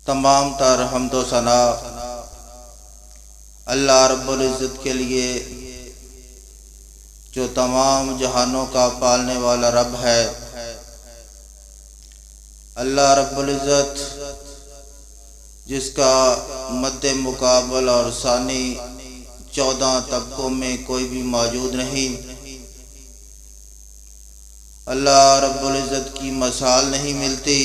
तमाम तर हम्दो सना अल्लाह रब्बुल इज़्ज़त के लिए जो तमाम जहानों का पालने वाला रब है। अल्लाह रब्बुल इज़्ज़त जिसका मद्दे मुकाबल और सानी 14 तबकों में कोई भी मौजूद नहीं। अल्लाह रब्बुल इज़्ज़त की मसाल नहीं मिलती।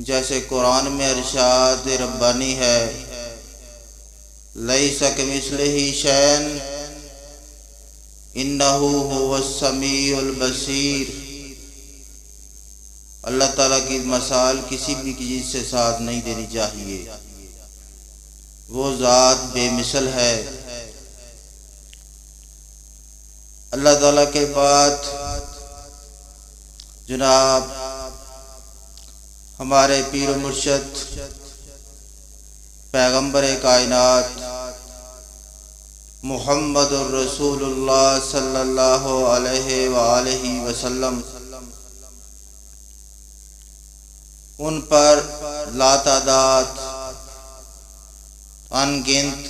जैसे कुरान में इरशाद रब्बानी है, लैसा कमिस्लिही शैअन इन्नहु हुवस समीउल बसीर। अल्लाह ताला की मसाल किसी भी चीज़ से साथ नहीं देनी चाहिए। वो ज़ात बेमिसल है। अल्लाह ताला के बाद जनाब हमारे पीर व मुर्शद पैगम्बर कायनात मुहम्मदुर रसूलुल्लाह सल्लल्लाहु अलैहि वसल्लम, उन पर लातादाद अनगिनत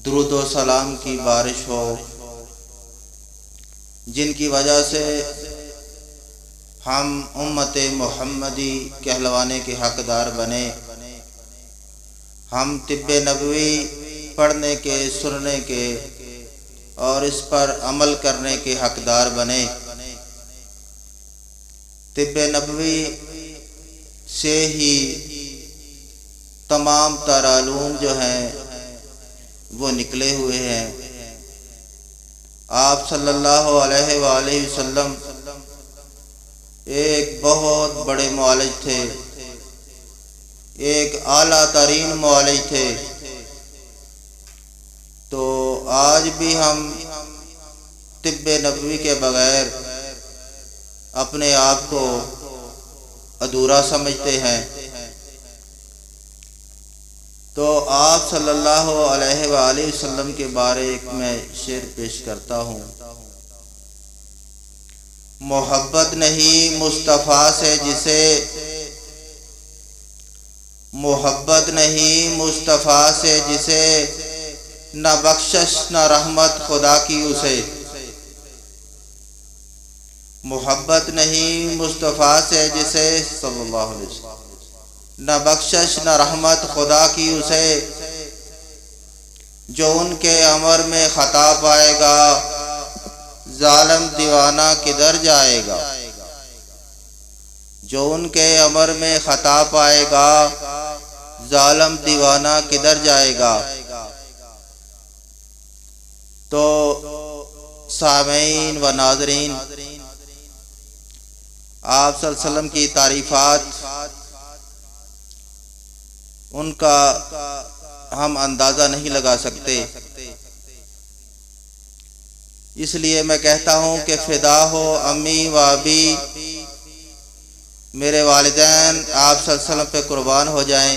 दुरूद व सलाम की बारिश हो, जिनकी वजह से हम उम्मते मुहम्मदी कहलवाने के हकदार बने। हम तिब्बे नबवी पढ़ने के, सुनने के और इस पर अमल करने के हकदार बने। तिब्बे नबवी से ही तमाम तरालूम जो हैं वो निकले हुए हैं। आप सल्लल्लाहु अलैहि वसल्लम एक बहुत बड़े मुआलिज थे, एक आला तरीन मुआलिज थे। तो आज भी हम तिब्बे नबवी के बगैर अपने आप को अधूरा समझते हैं। तो आप सल्लल्लाहु अलैहि वसल्लम के बारे एक मैं शेर पेश करता हूँ। मोहब्बत नहीं मुस्तफ़ा से जिसे, मोहब्बत नहीं मुस्तफ़ा से जिसे, न बख्शिश न रहमत खुदा की उसे। मोहब्बत नहीं मुस्तफ़ा से जिसे सल्लल्लाहु अलैहि वसल्लम, न बख्शिश न रहमत खुदा की उसे। जो उनके अमर में खता पाएगा, जालिम दीवाना किधर जाएगा। जो उनके अमर में खता पाएगा, जालिम दीवाना किधर जाएगा। तो सामीन व नाज़रीन, आप सल्लल्लाहु अलैहि वसल्लम की तारीफ़ात, उनका हम अंदाज़ा नहीं लगा सकते। इसलिए मैं कहता हूँ कि फ़िदा हो अम्मी व अबी, मेरे वालिदैन आप सल्लल्लाहु अलैहि वसल्लम पे कुर्बान हो जाएं।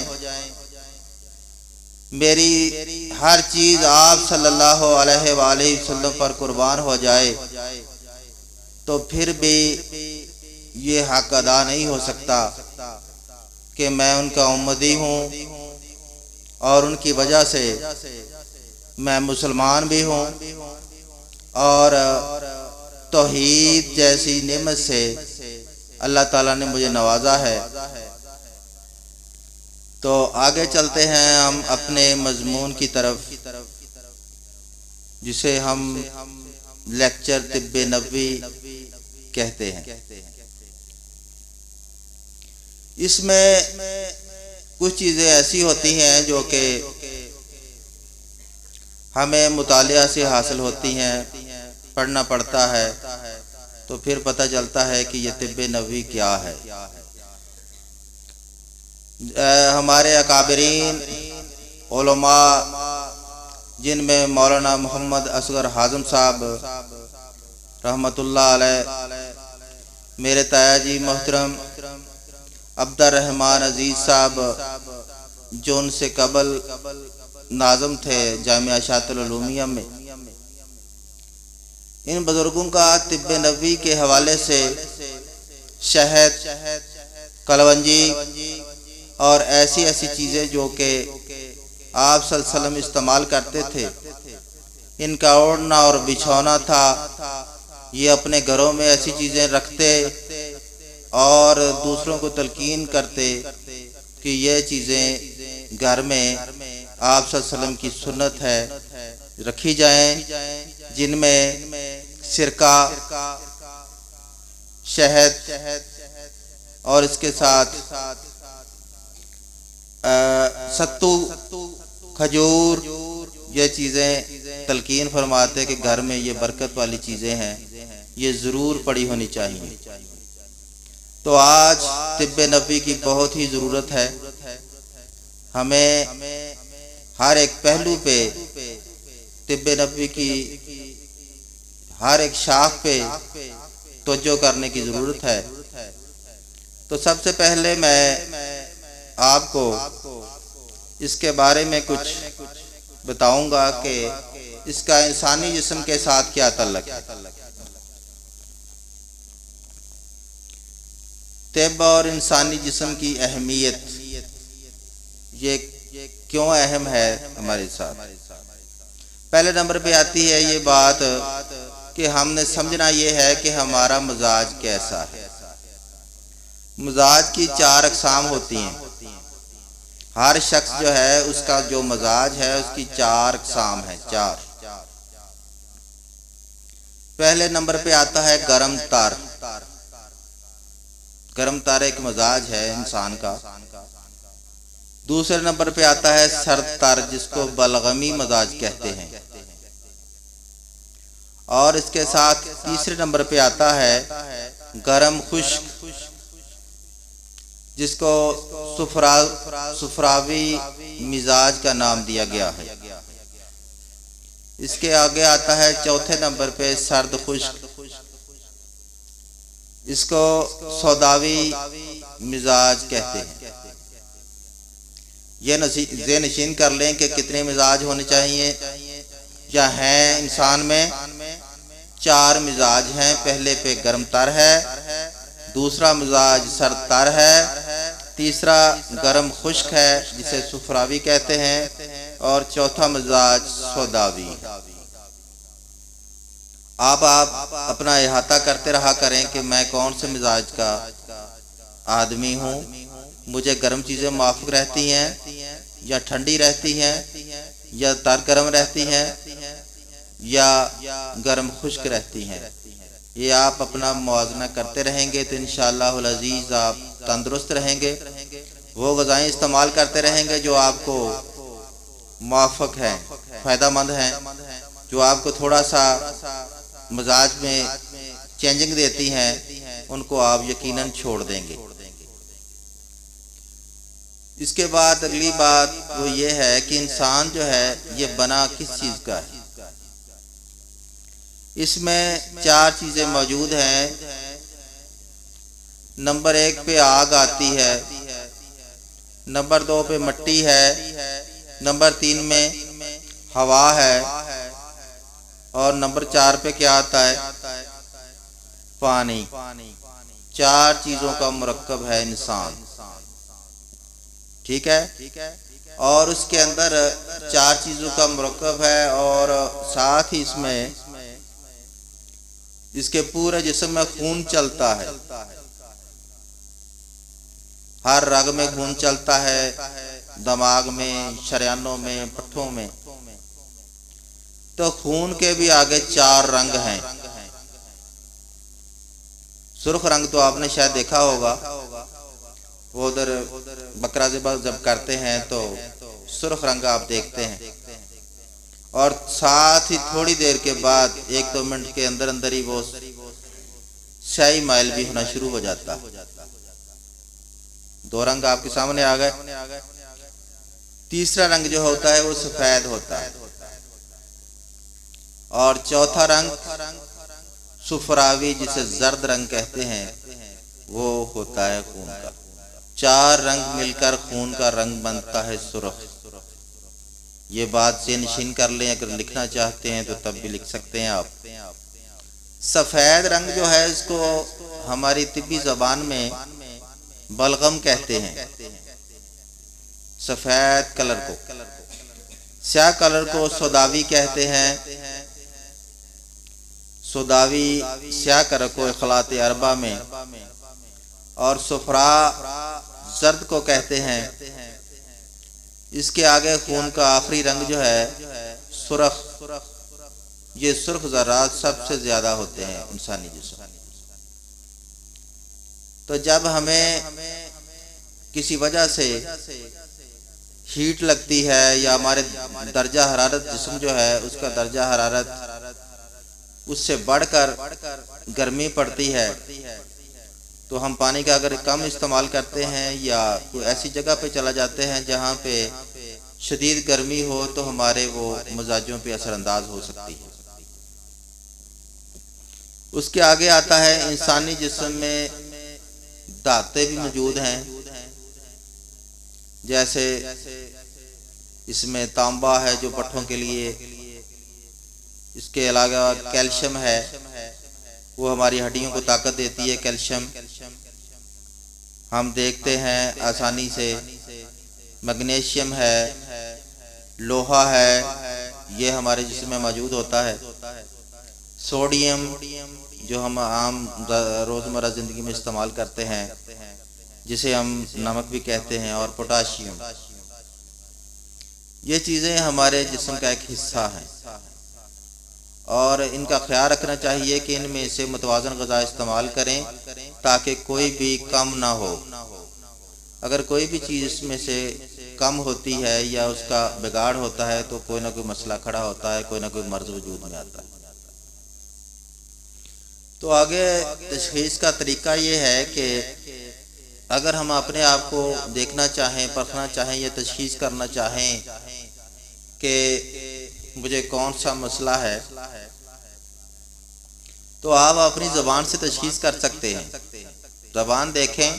मेरी हर चीज़ आप सल्लल्लाहु अलैहि वसल्लम पर कुर्बान हो जाए, तो फिर भी ये हक अदा नहीं हो सकता कि मैं उनका उम्मती हूँ और उनकी वजह से मैं मुसलमान भी हूँ और तौहीद जैसी नेमत से अल्लाह ताला ने मुझे नवाजा है। तो आगे चलते हैं हम अपने मजमून की तरफ, जिसे हम लेक्चर तिब्बे नबवी कहते हैं। इसमें कुछ चीज़ें ऐसी होती हैं जो कि हमें मुतालिया से हासिल होती हैं, पढ़ना पड़ता है, तो फिर पता चलता है कि ये तिब्बे नबवी क्या है। हमारे अकाबरीन उलमा, जिनमें मौलाना मोहम्मद असगर हाज़म साहब रहमतुल्लाह अलैह, मेरे तायाजी मोहतरम अब्दुर्रहमान अजीज़ साहब जो उनसे कबल नाज़म थे जामिया शातुल उलूमिया में, इन बुज़ुर्गों का तिब्बे नबवी के हवाले से शहद कलवंजी और ऐसी ऐसी चीज़ें जो कि आप सल्लल्लाहु अलैहि वसल्लम इस्तेमाल करते थे। इनका ओढ़ना और बिछौना था। ये अपने घरों में ऐसी चीज़ें रखते और दूसरों को तलकीन करते कि ये चीज़ें घर में आप सल्लल्लाहु अलैहि वसल्लम की सुन्नत है रखी जाएं, जिनमें सिरका, शहद और इसके साथ सत्तू, खजूर, ये चीज़ें तलकीन फरमाते कि घर में ये बरकत वाली चीज़ें हैं, ये ज़रूर पड़ी होनी चाहिए। तो आज तिब्बे नबी की बहुत ही ज़रूरत है। हमें हर एक पहलू पे तिब्बे नबी की हर एक शाख पे तवज्जो करने की ज़रूरत है। तो सबसे पहले मैं आपको इसके बारे में कुछ बताऊंगा कि इसका इंसानी जिस्म के साथ क्या ताल्लुक है। तिब और इंसानी जिस्म की अहमियत ये क्यों अहम है हमारे साथ। पहले नंबर पे आती है ये बात कि हमने समझना ये है कि हमारा मिजाज कैसा है। मिजाज की 4 अक़साम होती हैं। हर शख्स जो है उसका जो मिजाज है उसकी 4 अक़साम है। 4 पहले नंबर पे आता है गरम तार। गरम तार एक मिजाज है इंसान का। दूसरे नंबर पे आता है सर्द तार, जिसको बलगमी मिजाज कहते हैं। और इसके साथ तीसरे नंबर पे आता है गरम खुश्क, जिसको सुफरावी मिजाज का नाम दिया गया है। इसके आगे आता है चौथे नंबर पे सर्द खुश्क, इसको सौदावी मिजाज कहते हैं। ये नशीन कर लें कि कितने मिजाज होने चाहिए। या हैं इंसान में 4 मिजाज हैं। पहले पे गर्म तर है, दूसरा मिजाज सर्द तर है, तीसरा गरम खुश्क है जिसे सुफरावी कहते हैं, और चौथा मिजाज सौदावी। आप अपना इहाता करते रहा करें कि मैं कौन से मिजाज का आदमी हूँ। मुझे गर्म चीज़ें माफिक रहती हैं या ठंडी रहती हैं, या तर गर्म रहती हैं या गर्म खुश्क रहती हैं। ये आप अपना मुआवजा करते रहेंगे तो इंशाअल्लाह अज़ीज़ आप तंदुरुस्त रहेंगे। वो ग़िज़ाएँ इस्तेमाल करते रहेंगे जो आपको मुआफ़िक हैं, फ़ायदामंद हैं, जो आपको थोड़ा सा मिजाज में चेंजिंग देती हैं, उनको आप यकीनन छोड़ देंगे। इसके बाद अगली बात वो ये है कि इंसान जो है ये बना किस चीज़ का है। इसमें 4 चीज़ें मौजूद हैं। नंबर 1 पे आग आती है, नंबर 2 पे मिट्टी है, नंबर 3 में हवा है, और नंबर 4 पे क्या आता है? पानी। 4 चीज़ों का मुरक्कब है इंसान, ठीक है। और उसके अंदर 4 चीज़ों का मुरक्कब है, और साथ ही इसमें इसके पूरे जिस्म में खून चलता है। हर रग में खून चलता है, दिमाग में, शरियानों में, पट्ठों में। तो खून के भी आगे 4 रंग हैं। सुर्ख रंग तो आपने शायद देखा होगा, वो उधर बकरा ज़िबा जब करते हैं तो सुर्ख रंग आप देखते हैं, और साथ ही थोड़ी देर के बाद 1-2 मिनट के अंदर अंदर ही वो स्याही माइल भी होना शुरू हो जाता है। 2 रंग आपके सामने आ गए। तीसरा रंग जो होता है वो सफेद होता है, और चौथा रंग सुफरावी जिसे जर्द रंग कहते हैं वो होता है खून का। 4 रंग मिलकर खून का रंग बनता है सुर्ख। ये बात से नशीन कर लें, अगर लिखना चाहते हैं तो तब भी लिख सकते हैं आप। सफ़ेद रंग जो है इसको हमारी तिब्बी ज़बान में बलगम कहते हैं सफेद कलर को, स्याह कलर को सौदावी कहते हैं। सौदावी स्याह कलर को इखलात अरबा में, और सुफरा जर्द को कहते हैं। इसके आगे खून का आखिरी रंग जो है सुर्ख, ये सुर्ख ज़रात सबसे ज्यादा होते हैं इंसानी जिस्म। तो जब हमें किसी वजह से हीट लगती है या हमारे दर्जा हरारत जिस्म जो है उसका दर्जा हरारत उससे बढ़कर गर्मी पड़ती है, तो हम पानी का अगर कम इस्तेमाल करते हैं या कोई ऐसी जगह पे चला जाते हैं जहाँ पे शदीद गर्मी हो, तो हमारे वो मजाजों पे असरअंदाज हो सकती है। उसके आगे आता है इंसानी जिस्म में धातें भी मौजूद हैं, जैसे इसमें तांबा है जो पट्ठों के लिए, इसके अलावा कैल्शियम है, वो हमारी हड्डियों को ताकत देती है। कैल्शियम हम देखते हैं आसानी से। मैग्नीशियम है, लोहा है, ये हमारे जिस्म में मौजूद होता है। सोडियम जो हम आम रोज़मर्रा ज़िंदगी में इस्तेमाल करते हैं, जिसे हम नमक भी कहते हैं, और पोटाशियम, ये चीज़ें हमारे जिस्म का एक हिस्सा हैं और इनका ख्याल रखना चाहिए कि इनमें से मुतवाज़न ग़िज़ा इस्तेमाल करें ताकि कोई भी कम ना हो। अगर कोई भी चीज़ इसमें से कम होती है या उसका बिगाड़ होता है तो कोई ना कोई मसला खड़ा होता है, कोई ना कोई मर्ज़ वजूद में आता है। तो आगे तशख़ीस का तरीका ये है कि अगर हम अपने आप को देखना चाहें, परखना चाहें या तशख़ीस करना चाहें कि मुझे कौन सा मसला है, तो आप अपनी ज़बान से तशख़ीस कर सकते हैं। ज़बान देखें,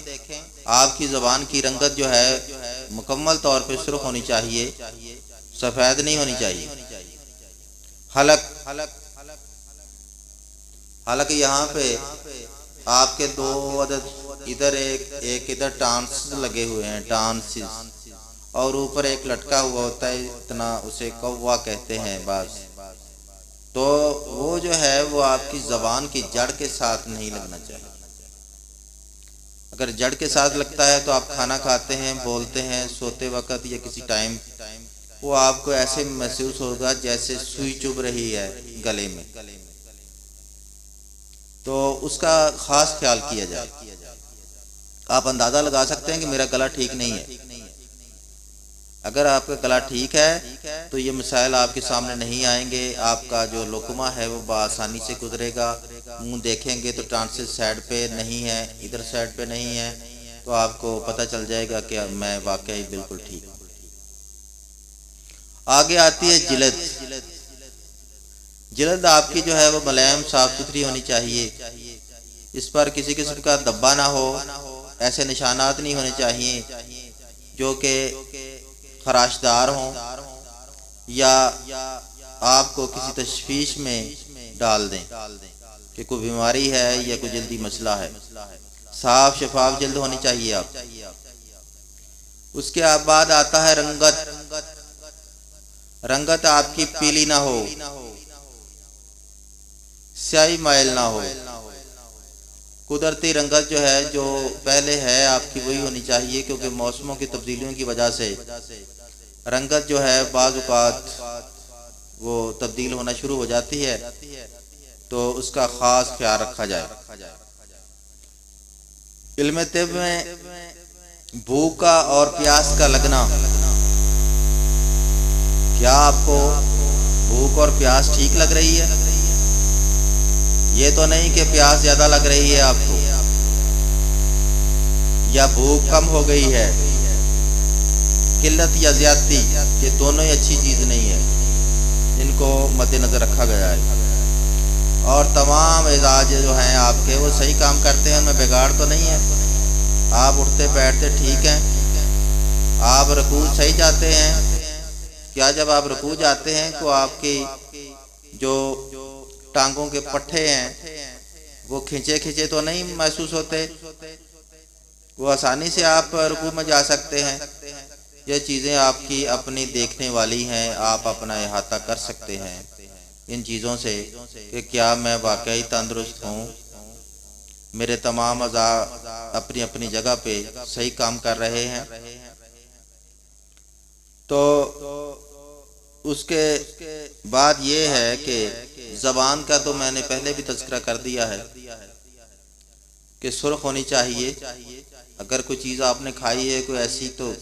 आपकी ज़बान की रंगत जो है मुकम्मल तौर पे सुर्ख होनी चाहिए, सफ़ेद नहीं होनी चाहिए। हलक यहाँ पे आपके दो अदद, इधर एक इधर टांस लगे हुए हैं, टांसिस, और ऊपर एक लटका हुआ होता है इतना, उसे कौवा कहते हैं बस। तो वो जो है वो आपकी ज़बान की जड़ के साथ नहीं लगना चाहिए। अगर जड़ के साथ लगता है तो आप खाना खाते हैं, बोलते हैं, सोते वक्त या किसी टाइम, वो आपको ऐसे महसूस होगा जैसे सुई चुभ रही है गले में। तो उसका खास ख्याल किया जाए। आप अंदाज़ा लगा सकते हैं कि मेरा गला ठीक नहीं है। अगर आपका गला ठीक है तो ये मसाइल आपके सामने नहीं आएंगे। आपका जो लुकमा है वो बआसानी से गुजरेगा। मुंह देखेंगे तो ट्रांसिस साइड पे नहीं है, इधर साइड पे नहीं है, तो आपको पता चल जाएगा कि मैं वाकई बिल्कुल ठीक हूँ। आगे आती है जिल्द। जिल्द आपकी जो है वो मुलायम साफ सुथरी होनी चाहिए। इस पर किसी किस्म का धब्बा ना हो, ऐसे निशानात नहीं होने चाहिए जो कि खराशदार हों या आपको किसी तशवीश में डाल दें कि कोई बीमारी है या कोई जल्दी मसला है। साफ शफाफ जल्द होनी चाहिए आप। उसके बाद आता है रंगत। रंगत आपकी पीली ना हो, स्याही माइल ना हो। कुदरती रंगत जो है, जो पहले है आपकी, वही होनी चाहिए, क्योंकि मौसमों की तब्दीलियों की वजह से रंगत जो है बाज़ औक़ात वो तब्दील होना शुरू हो जाती है, तो उसका ख़ास ख्याल रखा जाए। इल्म तिब में भूख का और प्यास का लगना, क्या आपको भूख और प्यास ठीक लग रही है? ये तो नहीं कि प्यास ज्यादा लग रही है आपको या भूख कम हो गई है। किल्लत या ज्यादती, ये दोनों ही अच्छी चीज नहीं है, इनको मद्देनजर रखा गया है। और तमाम एजाज जो हैं आपके वो सही काम करते हैं, उनमें बिगाड़ तो नहीं है। आप उठते बैठते ठीक हैं, आप रुकू सही जाते हैं। क्या जब आप रुकू जाते हैं तो आपकी जो टांगों के पट्टे हैं वो खिंचे खिंचे तो नहीं महसूस होते? वो आसानी से आप रुकू में जा सकते हैं। ये चीज़ें आपकी अपनी देखने वाली हैं, आप अपना इहाता कर सकते हैं इन चीज़ों से कि क्या मैं वाकई तंदुरुस्त हूँ, मेरे तमाम अज़ा अपनी अपनी जगह पे सही काम कर रहे हैं। तो उसके बाद ये है कि ज़बान का तो मैंने पहले भी तज़किरा कर दिया है कि सुर्ख होनी चाहिए। अगर कोई चीज़ आपने खाई है कोई ऐसी, तो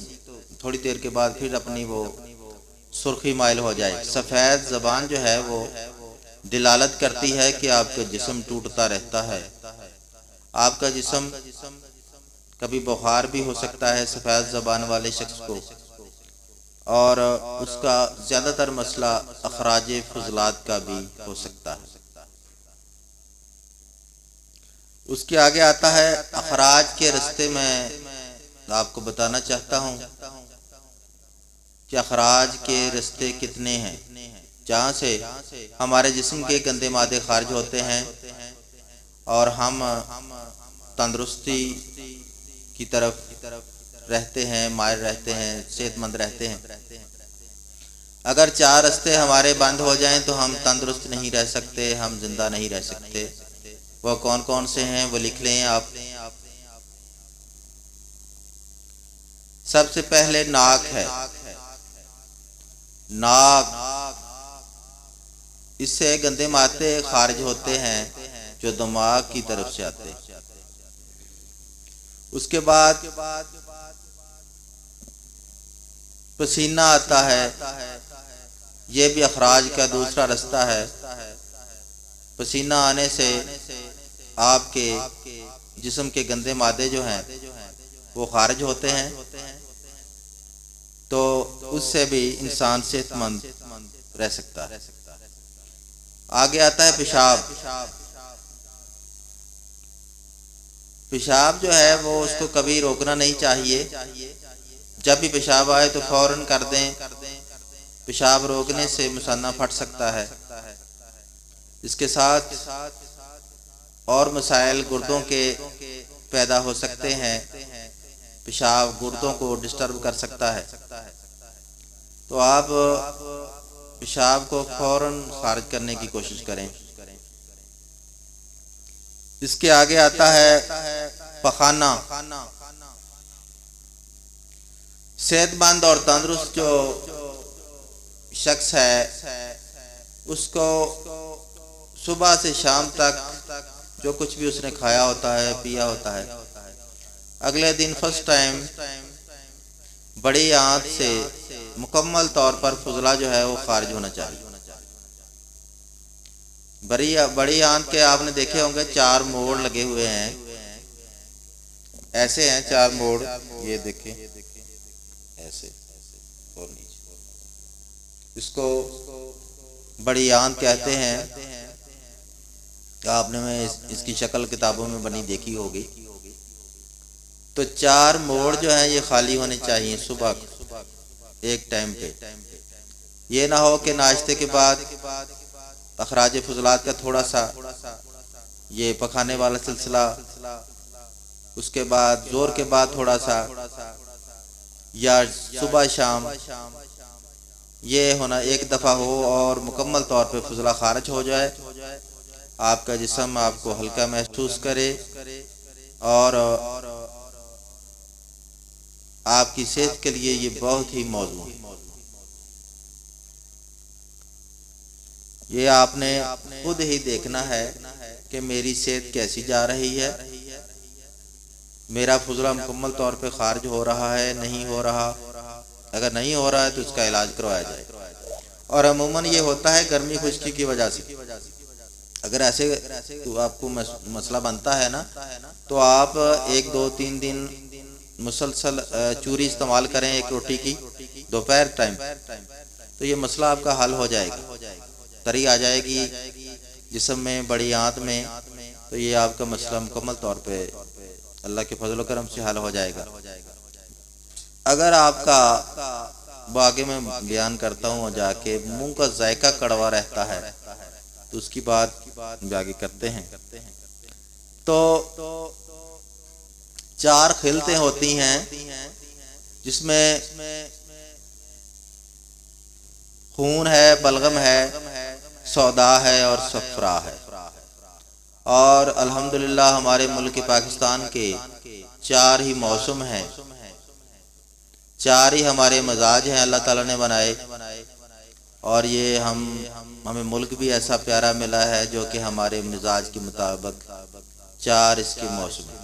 थोड़ी देर के बाद फिर अपनी वो सुर्खी माइल हो जाए। सफ़ेद ज़बान जो है वो दिलालत करती है कि आपका जिस्म टूटता रहता है। आपका जिस्म कभी बुखार भी हो सकता है सफ़ेद ज़बान वाले शख्स को, और उसका ज़्यादातर मसला अखराज फजलात का भी हो सकता है। उसके आगे आता है अखराज के रास्ते में आपको बताना चाहता हूँ कि अखराज के रास्ते कितने हैं जहाँ से हमारे जिस्म के गंदे मादे खारिज होते हैं और हम तंदुरुस्ती की तरफ रहते हैं, माहिर रहते हैं, सेहतमंद रहते हैं। अगर 4 रास्ते हमारे बंद हो जाएं तो हम तंदुरुस्त नहीं रह सकते, हम जिंदा नहीं रह सकते। वो कौन कौन से हैं वो लिख लें आप। सबसे पहले नाक है। नाक, इससे गंदे मादे खारिज होते हैं जो दिमाग की तरफ से आते हैं। उसके बाद पसीना आता है, ये भी अखराज का दूसरा रास्ता है। पसीना आने से आपके जिस्म के गंदे मादे जो हैं वो खारिज होते हैं, तो उससे भी इंसान सेहतमंद रह सकता है। आगे आता है पेशाब। पेशाब जो है वो उसको कभी रोकना नहीं चाहिए। जब भी पेशाब आए तो फौरन कर दें। पेशाब रोकने से मुसन्ना फट सकता है। इसके साथ और मसाइल गुर्दों के पैदा हो सकते हैं। पेशाब गुर्दों को डिस्टर्ब कर सकता है, तो आप पेशाब को फौरन खारिज करने की कोशिश करें। इसके आगे आता है पखाना। सेहतमंद और तंदुरुस्त जो शख्स है उसको सुबह से शाम तक जो कुछ भी उसने खाया होता है, पिया होता है, अगले दिन फर्स्ट टाइम बड़ी आंत से मुकम्मल तौर पर फुजला जो है वो खारिज होना चाहिए। बड़ी आंत के आपने देखे होंगे 4 मोड़ लगे हुए हैं, ऐसे हैं 4 मोड़, ये देखें ऐसे और नीचे, इसको बड़ी आंत कहते हैं। आपने में इसकी शक्ल किताबों में बनी देखी होगी। तो 4 मोड़ जो है ये खाली होने चाहिए सुबह एक टाइम पे। ये ना हो कि नाश्ते के बाद अखराज फजलात का थोड़ा सा ये पखाने वाला सिलसिला, उसके बाद जोर के बाद थोड़ा सा, या सुबह शाम ये होना एक दफ़ा हो और मुकम्मल तौर पे फजला खारिज हो जाए। आपका जिस्म आपको हल्का महसूस करे और आपकी सेहत के लिए ये बहुत ही मौजूद है। ये आपने खुद ही देखना है कि मेरी सेहत कैसी जा रही है, मेरा फुजला मुकम्मल तौर पे खारिज हो रहा है, नहीं हो रहा। अगर नहीं हो रहा है तो उसका इलाज करवाया जाए। और अमूमन ये होता है गर्मी खुश्की की वजह से। अगर ऐसे तो आपको मसला बनता है ना, तो आप 1 2 3 दिन मुसलसल चूरी इस्तेमाल करें एक रोटी की दोपहर टाइम, तो ये मसला आपका हल हो जाएगा। तरी आ जाएगी जिस्म में, बड़ी आंत में, तो ये आपका मसला मुकम्मल तौर पे अल्लाह के फजल करम से हल हो जाएगा। अगर आपका आगे में बयान करता हूँ जाके मुंह का जायका कड़वा रहता है तो उसकी बात आगे करते हैं। तो 4 खिलतें होती हैं, जिसमें खून है, बलगम है, सौदा है और सफरा है। और अल्हम्दुलिल्लाह हमारे मुल्क पाकिस्तान के 4 ही मौसम हैं, 4 ही हमारे मजाज हैं अल्लाह ताला ने बनाए। और ये हमें मुल्क भी ऐसा प्यारा मिला है जो कि हमारे मिजाज के मुताबिक 4 इसके मौसम हैं।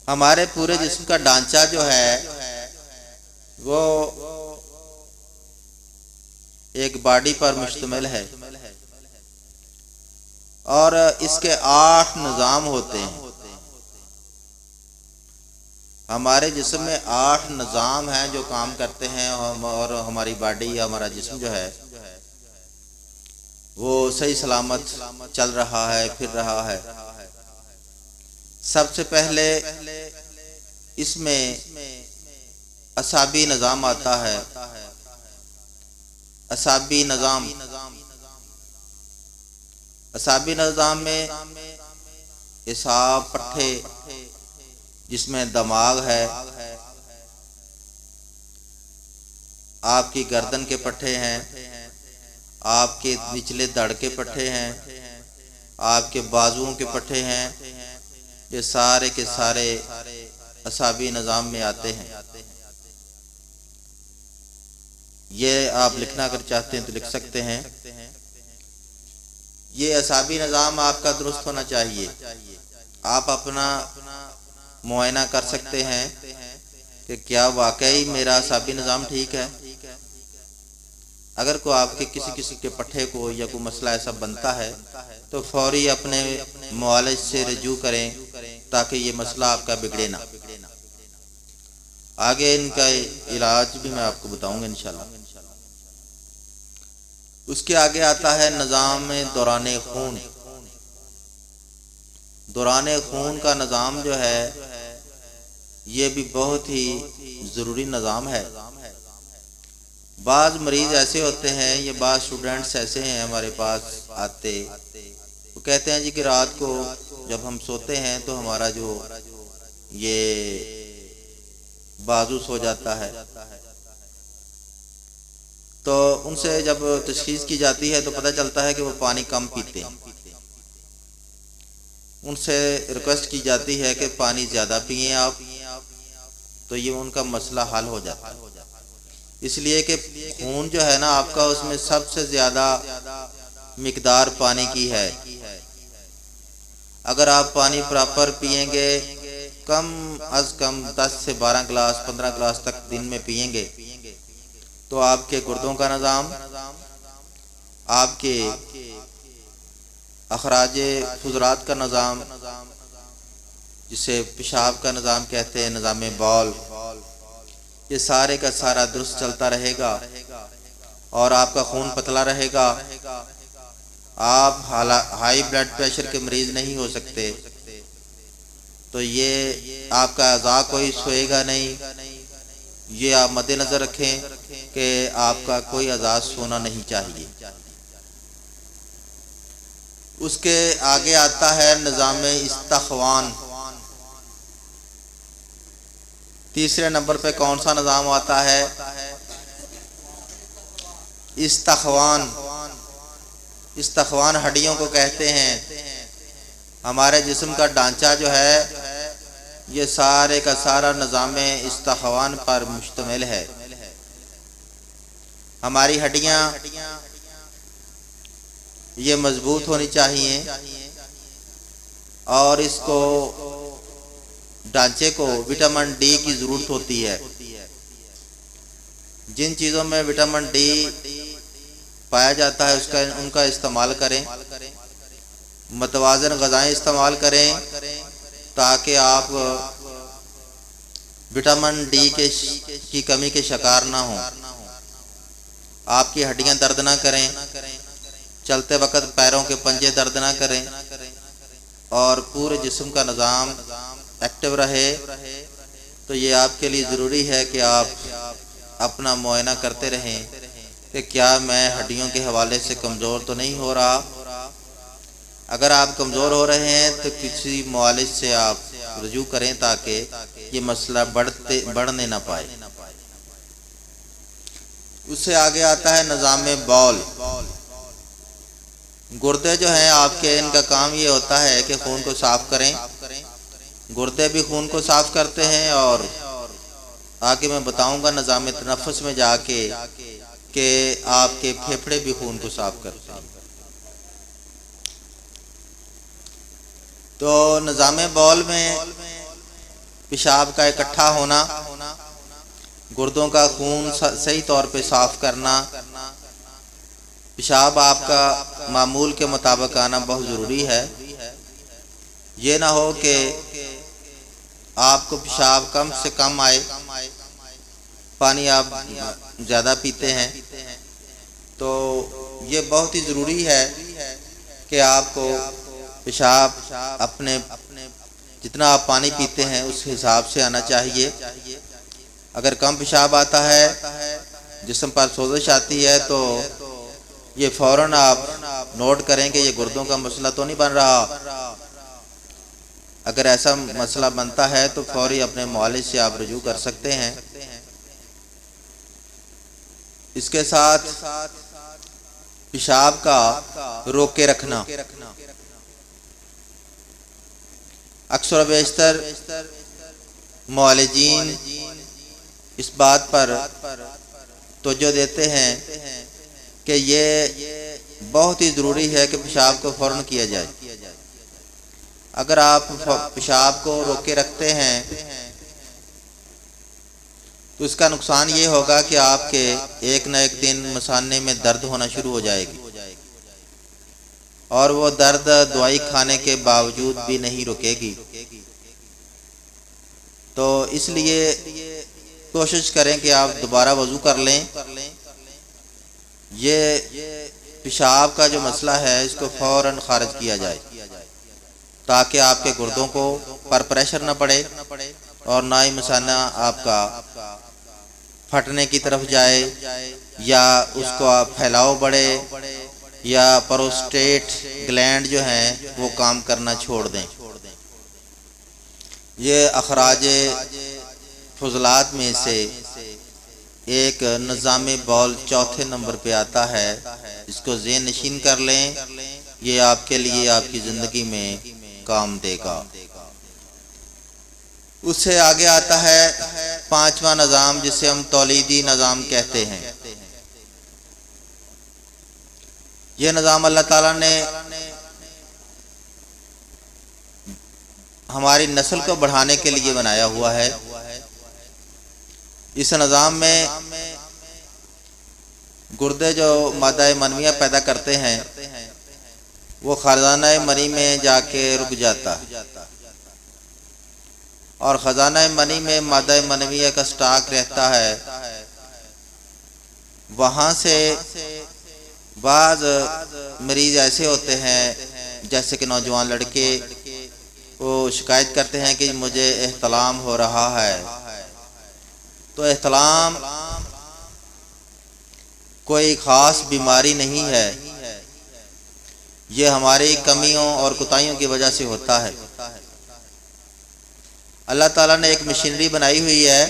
हमारे पूरे जिस्म का ढांचा जो है वो एक बॉडी पर मुश्तमिल है और इसके 8 निज़ाम होते हैं। हमारे जिस्म में 8 निज़ाम हैं जो काम करते हैं और हमारी बॉडी या हमारा जिस्म जो है वो सही सलामत चल रहा है, फिर रहा है। सबसे पहले इसमें असाबी निज़ाम आता है। असाबी निज़ाम में इसाब पट्टे, जिसमें दिमाग है, आपकी गर्दन के पट्टे हैं, आपके निचले धड़ के पट्टे हैं, आपके बाजुओं के पट्टे हैं। ये सारे के सारे असाबी निज़ाम में आते हैं। ये आप लिखना अगर चाहते हैं तो लिख सकते हैं। ये असाबी निज़ाम आपका दुरुस्त होना चाहिए। आप अपना मुआयना कर सकते हैं कि क्या वाकई मेरा असाबी निज़ाम ठीक है। अगर कोई आपके किसी के पट्टे को या कोई मसला ऐसा बनता है तो फौरी अपने मुआलिज से रजू करें ताकि ये मसला आपका बिगड़े ना। आगे इनका इलाज भी मैं आपको बताऊंगा इंशाल्लाह। उसके आगे आता है निज़ाम दौराने खून। दौराने खून का निज़ाम जो है ये भी बहुत ही ज़रूरी निज़ाम है। बाज़ मरीज़ ऐसे होते हैं, ये बाज़ स्टूडेंट्स ऐसे हैं हमारे पास आते, वो कहते हैं जी कि रात को जब हम सोते हैं तो हमारा जो ये बाजू सो जाता है। तो उनसे जब तशख़ीस की जाती है तो पता चलता है कि वो पानी कम पीते हैं। उनसे रिक्वेस्ट की जाती है कि पानी ज़्यादा पिएं आप, तो ये उनका मसला हल हो जाता है। इसलिए कि खून जो है ना आपका, उसमें सबसे ज़्यादा मिकदार पानी की है। अगर आप पानी प्रॉपर पिएंगे, कम अज़ कम 10 से 12 गिलास 15 गिलास तक दिन में पिएंगे, तो आपके गुर्दों का निज़ाम, आपके अखराजे फुजरात का निज़ाम, जिसे पेशाब का निज़ाम कहते हैं, निज़ाम बौल, ये सारे का सारा दुरुस्त चलता रहेगा और आपका खून पतला रहेगा। आप हाई ब्लड प्रेशर के मरीज़ नहीं हो सकते। तो ये आपका अज़ा कोई सोएगा नहीं, ये आप मद्देनज़र रखें कि आपका कोई अज़ा सोना नहीं चाहिए। उसके आगे आता है निज़ाम इस्तख़वान। तीसरे नंबर पे कौन सा निज़ाम आता है? इस्तख़वान। इस्तख़वान हड्डियों को कहते हैं। हमारे जिस्म का ढांचा जो है ये सारे का सारा निज़ाम इस्तख़वान पर मुश्तमिल है। हमारी हड्डियाँ ये मजबूत होनी चाहिए और इसको ढांचे को विटामिन डी की ज़रूरत होती है। जिन चीज़ों में विटामिन डी पाया जाता है उनका इस्तेमाल करें। मतवाज़न ग़िज़ाएं इस्तेमाल करें ताकि आप विटामिन डी की कमी के शिकार ना हों। आपकी हड्डियां दर्द ना करें, चलते वक्त पैरों के पंजे दर्द ना करें और पूरे जिस्म का निज़ाम एक्टिव रहे। तो ये आपके लिए ज़रूरी है कि आप अपना मुआयना करते रहें कि क्या मैं हड्डियों के हवाले से कमज़ोर तो नहीं हो रहा अगर आप कमज़ोर हो रहे हैं तो किसी मुआलिज से आप रुजू करें ताकि ये मसला बढ़ने ना पाए। उससे आगे आता है निज़ाम बौल। गुर्दे जो हैं आपके, इनका काम ये होता है कि खून को साफ करें। गुर्दे भी खून को साफ करते हैं और आगे मैं बताऊंगा निज़ाम तनफ़ुस में जाके कि आपके फेफड़े भी खून को साफ करते हैं। तो निज़ाम बौल में पेशाब का इकट्ठा होना, गुर्दों का खून सही तौर पे साफ करना, पेशाब आपका मामूल के मुताबिक आना बहुत ज़रूरी है। ये ना हो कि आपको पेशाब कम से कम आए, पानी आप ज़्यादा पीते हैं, तो ये बहुत ही ज़रूरी है कि आपको पेशाब अपने जितना आप पानी पीते हैं उस हिसाब से आना चाहिए। अगर कम पेशाब आता है, जिस्म पर सोजिश आती है, तो ये फ़ौरन आप नोट करें कि ये गुर्दों का मसला तो नहीं बन रहा। अगर ऐसा मसला बनता है तो फौरी अपने मुआलिज से आप रुजू कर सकते हैं। इसके साथ पेशाब का रोक के रखना। अक्सर बेशतर मुआलिजीन इस बात पर तवज्जो देते हैं कि ये बहुत ही ज़रूरी है कि पेशाब को फ़ौरन किया जाए। अगर आप पेशाब को रोक के रखते हैं तो इसका नुकसान ये होगा कि आपके एक न एक दिन मसाने में दर्द होना शुरू हो जाएगी और वो दर्द दवाई खाने के बावजूद भी नहीं रुकेगी। तो इसलिए कोशिश करें कि आप दोबारा वज़ू कर लें। ये पेशाब का जो मसला है इसको फ़ौरन खारिज किया जाए ताकि आपके गुर्दों को पर प्रेशर न पड़े और ना ही मसाना आपका फटने की तरफ जाए या उसको आप फैलाव बढ़े या प्रोस्टेट ग्लैंड जो हैं वो काम करना छोड़ दें। ये अखराज फजलात में से एक निज़ाम बौल चौथे नंबर पे आता है। इसको ज़हन नशीन कर लें, ये आपके लिए आपकी ज़िंदगी में काम देगा। उससे आगे आता है पांचवा निज़ाम, जिसे हम तौलीदी निज़ाम कहते हैं। ये निज़ाम अल्लाह ताला ने हमारी नस्ल को बढ़ाने के लिए बनाया हुआ है। इस निज़ाम में गुर्दे जो मादा मनविया पैदा करते हैं वो खजाना मनी में जाके रुक जाता है और खजाना मनी में मादा मनविया का स्टॉक रहता है। वहाँ से बाज़ मरीज़ ऐसे होते हैं जैसे कि नौजवान लड़के, वो शिकायत करते हैं कि मुझे एहतलाम हो रहा है। तो एहतलाम कोई ख़ास बीमारी नहीं है, ये हमारी कमियों और कोताहियों की वजह से होता है। अल्लाह ताला ने एक मशीनरी बनाई हुई है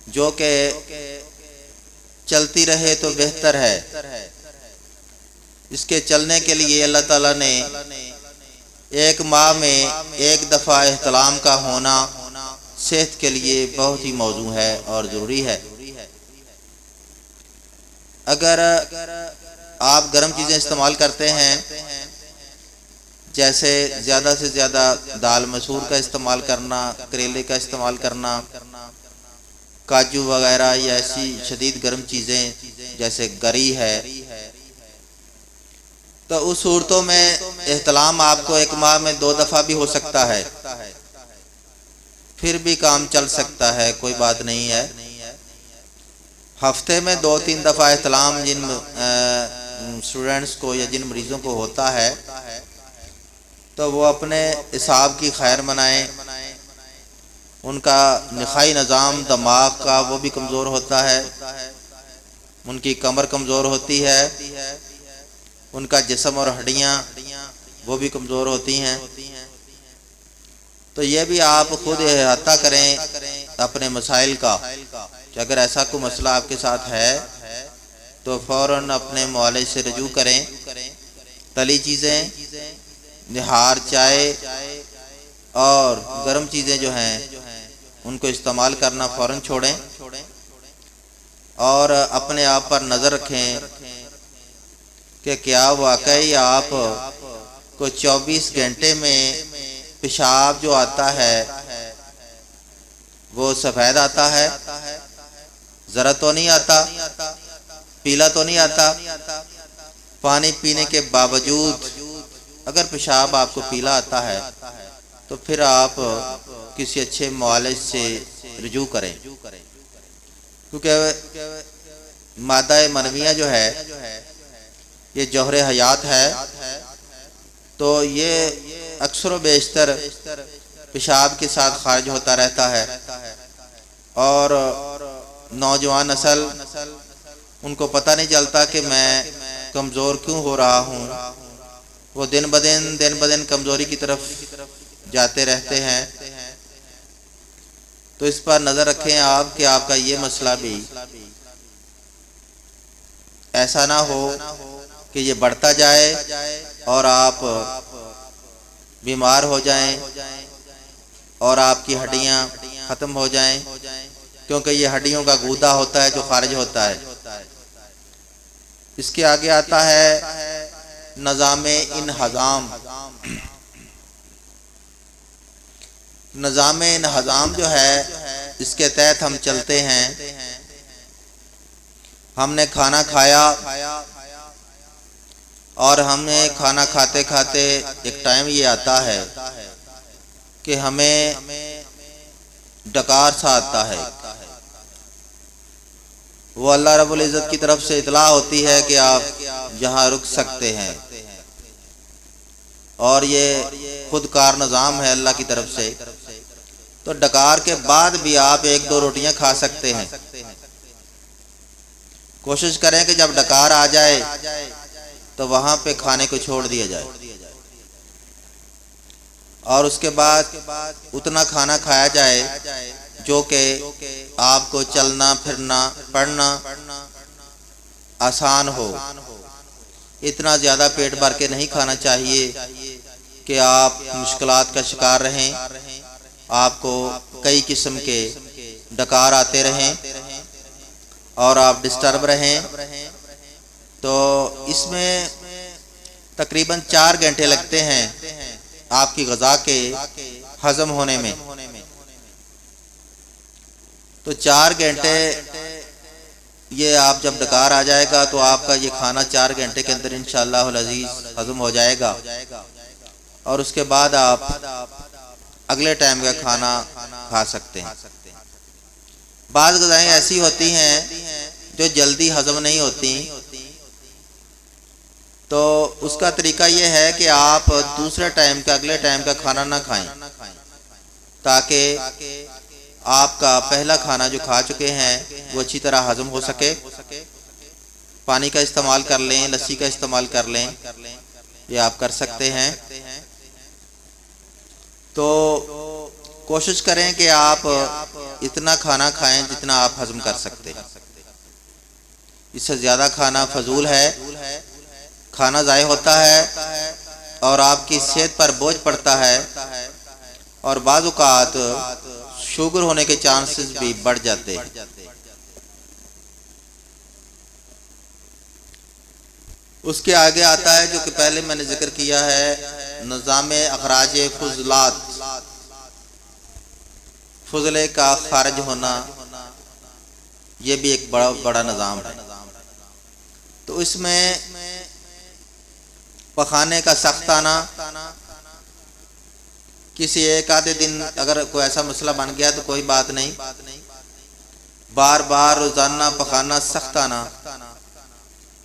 जो कि चलती रहे तो बेहतर है। इसके चलने के लिए अल्लाह ताला ने एक माह में एक दफ़ा एहतलाम का होना सेहत के लिए बहुत ही मौजू है और ज़रूरी है। अगर आप गर्म चीज़ें इस्तेमाल करते हैं, जैसे ज़्यादा से ज़्यादा दाल मसूर का इस्तेमाल करना, करेले का इस्तेमाल करना, काजू वगैरह या ऐसी शदीद गर्म चीज़ें जैसे गरी है, तो उस सूरतों में एहतलाम आपको एक माह में 2 दफ़ा भी हो सकता है, फिर भी काम चल सकता है, कोई बात नहीं है। हफ्ते में 2-3 दफ़ा एहतलाम जिन स्टूडेंट्स को या जिन मरीज़ों को होता है तो वो अपने हिसाब की खैर मनाएं। उनका निखाई निज़ाम दिमाग का वो भी कमज़ोर होता है, उनकी कमर कमज़ोर होती है, उनका जिस्म और हड्डियाँ वो भी कमज़ोर होती हैं। तो ये भी आप खुद अहाता करें अपने मसाइल का कि अगर ऐसा कोई मसला आपके साथ है तो फ़ौरन अपने मौलिज से रुजू करें। तली चीज़ें, निहार, चाय और गर्म चीज़ें जो हैं उनको इस्तेमाल करना फ़ौरन छोड़ें और अपने आप पर नज़र रखें कि क्या वाकई आप को 24 घंटे में पेशाब जो आता है वो सफ़ेद आता है, ज़रा तो नहीं आता, पीला तो नहीं आता। पानी पीने के बावजूद अगर पेशाब आपको पीला आता है तो फिर आप किसी अच्छे मुआलिज से रुजू करें, क्योंकि मादा मनविया जो है ये जौहर हयात है। तो ये अक्सर व बेशतर पेशाब के साथ खारिज होता रहता है और नौजवान नस्ल उनको पता नहीं चलता कि मैं कमज़ोर क्यों हो रहा हूँ। वो दिन ब दिन कमज़ोरी की तरफ जाते रहते हैं। तो इस पर नज़र रखें आप कि आपका ये मसला भी ऐसा ना हो कि ये बढ़ता जाए और आप बीमार हो जाएं और आपकी हड्डियां ख़त्म हो जाएं, क्योंकि ये हड्डियों का गूदा होता है जो खारिज होता है। इसके आगे आता है निज़ामे इनहज़ाम। निज़ामे इनहज़ाम जो है इसके तहत हम चलते हैं। हमने खाना खाया और हमें खाना खाते खाते एक टाइम ये आता है कि हमें डकार सा आता है। वो अल्लाह रब्बुल इज़्ज़त की तरफ से इतला होती है कि आप यहाँ रुक सकते हैं और ये खुद कार निज़ाम है अल्लाह की तरफ से। तो डकार के बाद भी आप 1-2 रोटियां खा सकते हैं। कोशिश करें कि जब डकार आ जाए तो वहां पे खाने को छोड़ दिया जाए और उसके बाद उतना खाना खाया जाए जो कि आपको चलना फिरना पढ़ना आसान हो। इतना ज़्यादा पेट भर के नहीं खाना चाहिए कि आप मुश्किलात का शिकार रहें, आपको कई किस्म के डकार आते रहें और आप डिस्टर्ब रहें। तो इसमें तकरीबन 4 घंटे लगते हैं आपकी ग़ज़ा के हज़म होने में। तो 4 घंटे ये आप जब डकार आ जाएगा तो आपका ये खाना 4 घंटे के अंदर इंशाअल्लाह अज़ीज़ हज़म हो जाएगा और उसके बाद आप अगले टाइम का खाना खा सकते हैं। बाज़ ग़ज़ाएं ऐसी होती हैं जो जल्दी हज़म नहीं होती, तो उसका तरीका ये है कि आप दूसरे टाइम का अगले टाइम का खाना ना खाएं ताकि आपका पहला खाना जो खा चुके हैं वो अच्छी तरह हजम हो सके। पानी का इस्तेमाल कर लें, लस्सी का इस्तेमाल कर लें, ये आप कर सकते हैं। तो कोशिश करें कि आप इतना खाना खाएं जितना आप हजम कर सकते हैं। इससे ज़्यादा खाना फजूल है, खाना ज़ाय होता है और आपकी सेहत पर बोझ पड़ता है और बाज़ औक़ात शुगर होने के चांसेस भी बढ़ जाते हैं। उसके आगे आता है जो कि पहले मैंने जिक्र किया है, निज़ामे अखराज फुज़लात, फुज़ले का खारिज होना, ये भी एक बड़ा निज़ाम है। तो इसमें पखाने का सख्त आना, किसी एक आधे दिन अगर कोई ऐसा मसला बन गया तो कोई बात नहीं, बार बार रोजाना पखाना सख्त आना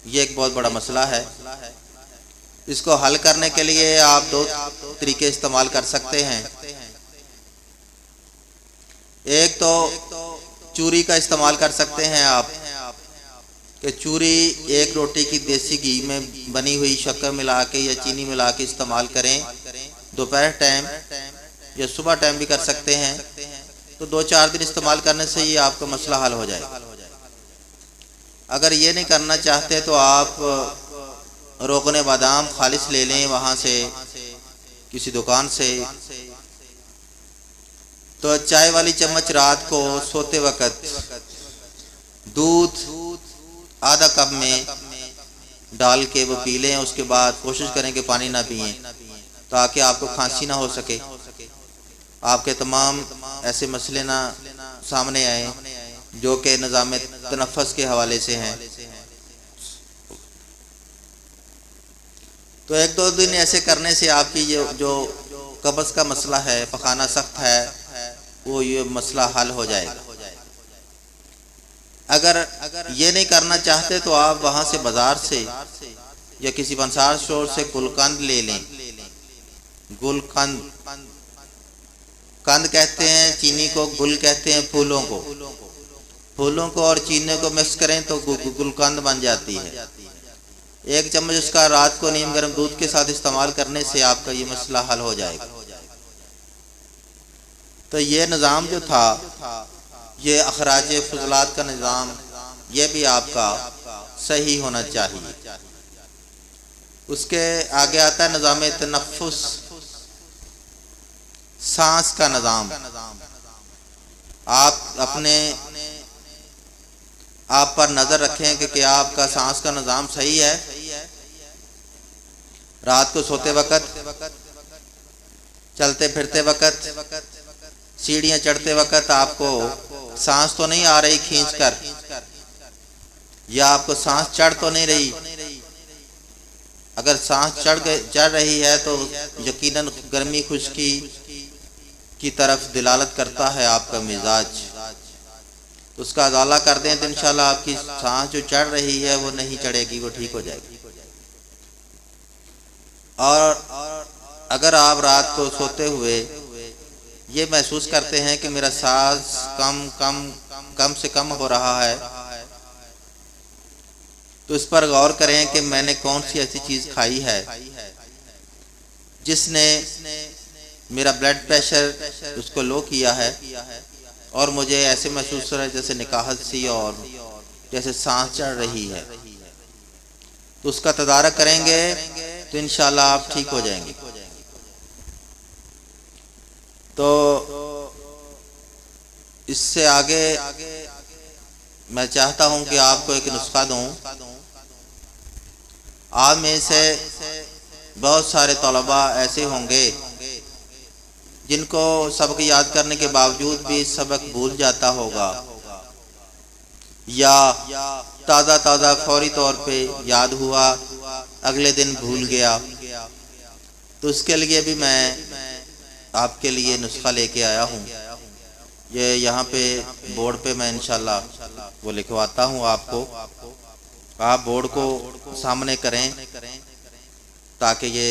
ये एक बहुत बड़ा मसला है। इसको हल करने के लिए आप 2 तरीके इस्तेमाल कर सकते हैं। एक तो चूरी का इस्तेमाल कर सकते हैं आप कि चूरी एक रोटी की देसी घी में बनी हुई शक्कर मिला के या चीनी मिला के इस्तेमाल करें, दोपहर टाइम या सुबह टाइम भी कर सकते हैं। तो 2-4 दिन इस्तेमाल करने से ये आपका मसला हल हो जाएगा। अगर ये नहीं करना चाहते तो आप रोगने बादाम खालिस ले लें वहाँ से, किसी दुकान से। तो चाय वाली चम्मच रात को सोते वक्त दूध आधा कप में डाल के वो पी लें। उसके बाद कोशिश करें कि पानी ना पिएं ताकि आपको खांसी ना हो सके, आपके तमाम ऐसे मसले ना सामने आए जो कि निज़ाम तनफ़्फ़ुस के हवाले से हैं। तो 1-2 दिन ऐसे करने से आपकी ये जो कब्ज़ का मसला है, पखाना सख्त है, वो ये मसला हल हो जाएगा। अगर ये नहीं करना चाहते तो आप वहाँ से बाज़ार से या किसी पंसार स्टोर से गुलकंद ले लें। गुलकंद, कंद कहते हैं चीनी को, गुल कहते हैं फूलों को। फूलों को और चीनी को मिक्स करें तो गुलकंद बन जाती है। 1 चम्मच उसका रात को नीम गर्म दूध के साथ इस्तेमाल करने से आपका ये मसला हल हो जाएगा। तो ये निज़ाम जो था, ये अखराज फजलात का निज़ाम, ये भी आपका सही होना चाहिए। उसके आगे आता है निज़ाम तनफ़्फ़ुस, सांस का निज़ाम। आप पर नज़र रखें कि क्या आपका सांस का निज़ाम सही है। रात को सोते वक्त, चलते फिरते वक्त, सीढ़ियाँ चढ़ते वक्त आपको सांस तो नहीं आ रही खींचकर, या आपको सांस चढ़ तो नहीं रही। अगर सांस चढ़ रही है तो यकीनन गर्मी खुश्की की तरफ दिलालत करता है आपका मिजाज। तो उसका अज़ाला कर दें तो इंशाल्लाह आपकी सांस जो चढ़ रही है वो नहीं चढ़ेगी, वो ठीक हो जाएगी। और अगर आप रात को सोते हुए ये महसूस करते हैं कि मेरा सांस कम से कम हो रहा है, तो इस पर गौर करें कि मैंने कौन सी ऐसी चीज़ खाई है जिसने मेरा ब्लड प्रेशर उसको लो किया है और मुझे ऐसे महसूस हो रहा है जैसे निकाहत सी और जैसे सांस चढ़ रही है। तो उसका तदारक करेंगे तो इंशाल्लाह आप ठीक हो जाएंगे। तो इससे आगे मैं चाहता हूं कि आपको एक नुस्खा दूं। आप में से बहुत सारे तलबा ऐसे होंगे जिनको सबक याद करने के बावजूद भी सबक भूल जाता होगा, या ताज़ा फौरी तौर पे याद हुआ अगले दिन भूल गया। तो उसके लिए भी मैं आपके लिए नुस्खा लेके आया हूँ। ये यहाँ पे बोर्ड पे मैं इंशाल्लाह वो लिखवाता हूँ आपको। आप बोर्ड को सामने करें ताकि ये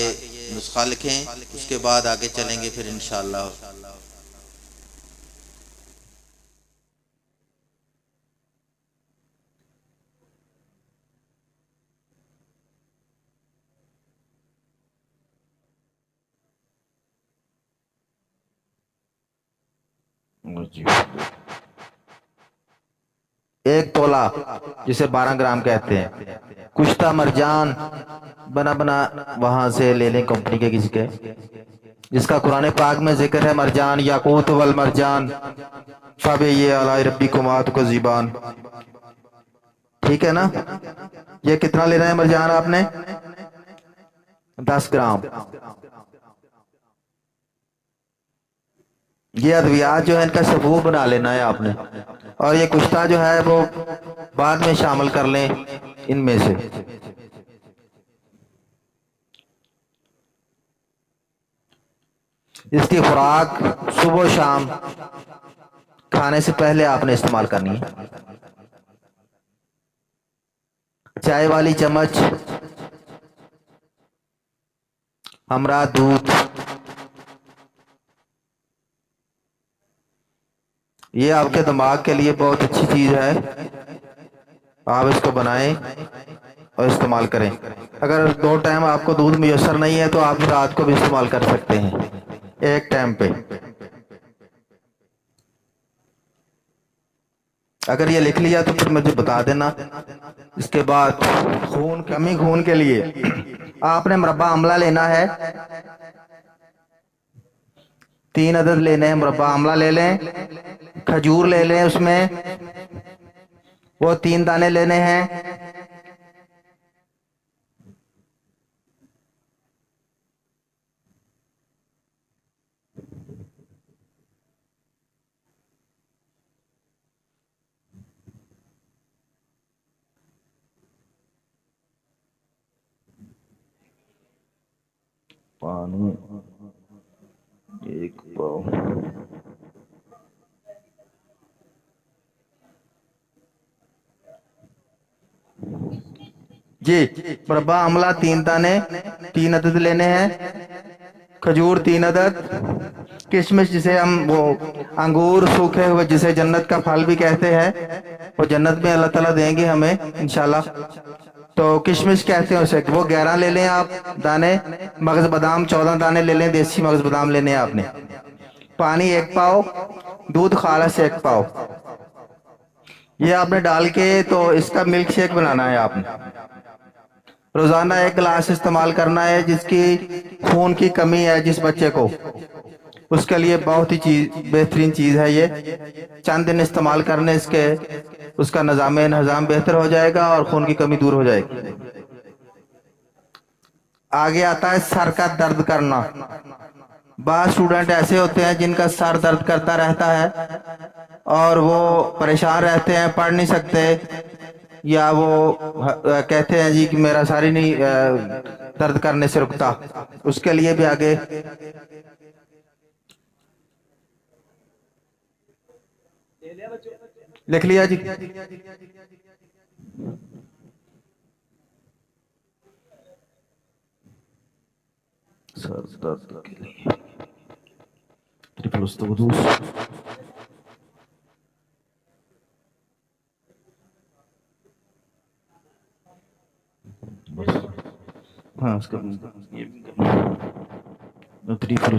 नुस्खा लिखें, उसके बाद आगे चलेंगे फिर इंशाल्लाह। एक तोला जिसे 12 ग्राम कहते हैं, कुश्ता मरजान बना वहां से ले लें कंपनी के किसी के, जिसका कुरान पाक में जिक्र है मरजान याकूत वल मरजान फबे ये अलाई रब्बी कुमात को ज़ीबान। ठीक है ना। ये कितना लेना है मरजान आपने? 10 ग्राम। ये अद्वियात जो है इनका सबूत बना लेना है आपने, और ये कुश्ता जो है वो बाद में शामिल कर लें इनमें से। इसकी खुराक सुबह शाम खाने से पहले आपने इस्तेमाल करनी है। चाय वाली चम्मच हमरा दूध, ये आपके दिमाग के लिए बहुत अच्छी चीज है। आप इसको बनाएं और इस्तेमाल करें। अगर 2 टाइम आपको दूध मुयसर नहीं है तो आप रात को भी इस्तेमाल कर सकते हैं, एक टाइम पे। अगर ये लिख लिया तो फिर मुझे बता देना। इसके बाद खून के लिए आपने मुरब्बा आंवला लेना है, 3 अदद लेने हैं। मुरब्बा आंवला ले लें, खजूर ले लें, उसमें वो 3 दाने लेने हैं। पानी 1 पाव। जी, मुरब्बा आंवला 3 दाने, 3 अदद लेने हैं। खजूर 3 अदद। किशमिश जिसे हम वो अंगूर सूखे हुए जिसे जन्नत का फल भी कहते हैं, वो जन्नत में अल्लाह ताला देंगे हमें इंशाल्लाह। तो किशमिश कहते हैं उसे, वो 11 ले लें आप दाने। मगज बादाम 14 दाने ले लें, देसी मगज बादाम लेने हैं आपने। पानी 1 पाव, दूध खालस 1 पाव। ये आपने डाल के तो इसका मिल्क शेक बनाना है आपने। रोजाना 1 गिलास इस्तेमाल करना है। जिसकी खून की कमी है जिस बच्चे को, उसके लिए बहुत ही बेहतरीन चीज है ये। चंद दिन इस्तेमाल करने इसके उसका निजाम बेहतर हो जाएगा और खून की कमी दूर हो जाएगी। आगे आता है सर का दर्द करना। बाद स्टूडेंट ऐसे होते हैं जिनका सर दर्द करता रहता है और वो परेशान रहते हैं, पढ़ नहीं सकते, या वो कहते हैं जी कि मेरा सर ही नहीं दर्द करने से रुकता। उसके लिए भी आगे लिख लिया जी। सर दर्द के लिए त्रिफल हाँ, उसका ये त्रिफल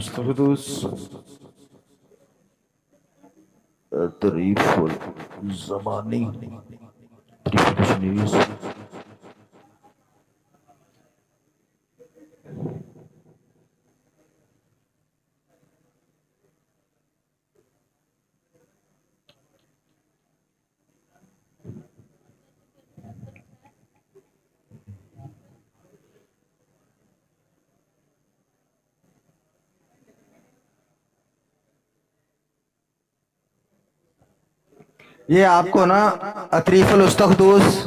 जमानी त्रिफल। ये आपको ना अतरीफुल उस्तखदूस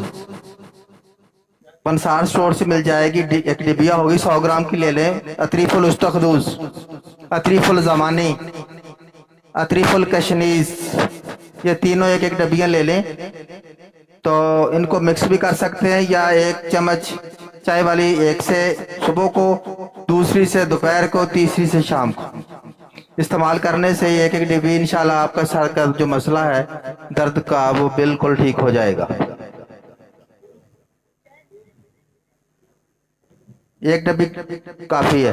पंसार स्टोर से मिल जाएगी। एक डिबिया होगी, 100 ग्राम की ले लें। अतरीफुल उस्तखदूस, अतरीफुल जमानी, अतरीफुल कशनीज, ये तीनों एक एक डबियां ले लें। तो इनको मिक्स भी कर सकते हैं, या 1 चम्मच चाय वाली, एक से सुबह को, दूसरी से दोपहर को, तीसरी से शाम को इस्तेमाल करने से एक एक डिब्बी इंशाल्लाह आपका सर का जो मसला है दर्द का वो बिल्कुल ठीक हो जाएगा। एक डब्बी काफी है।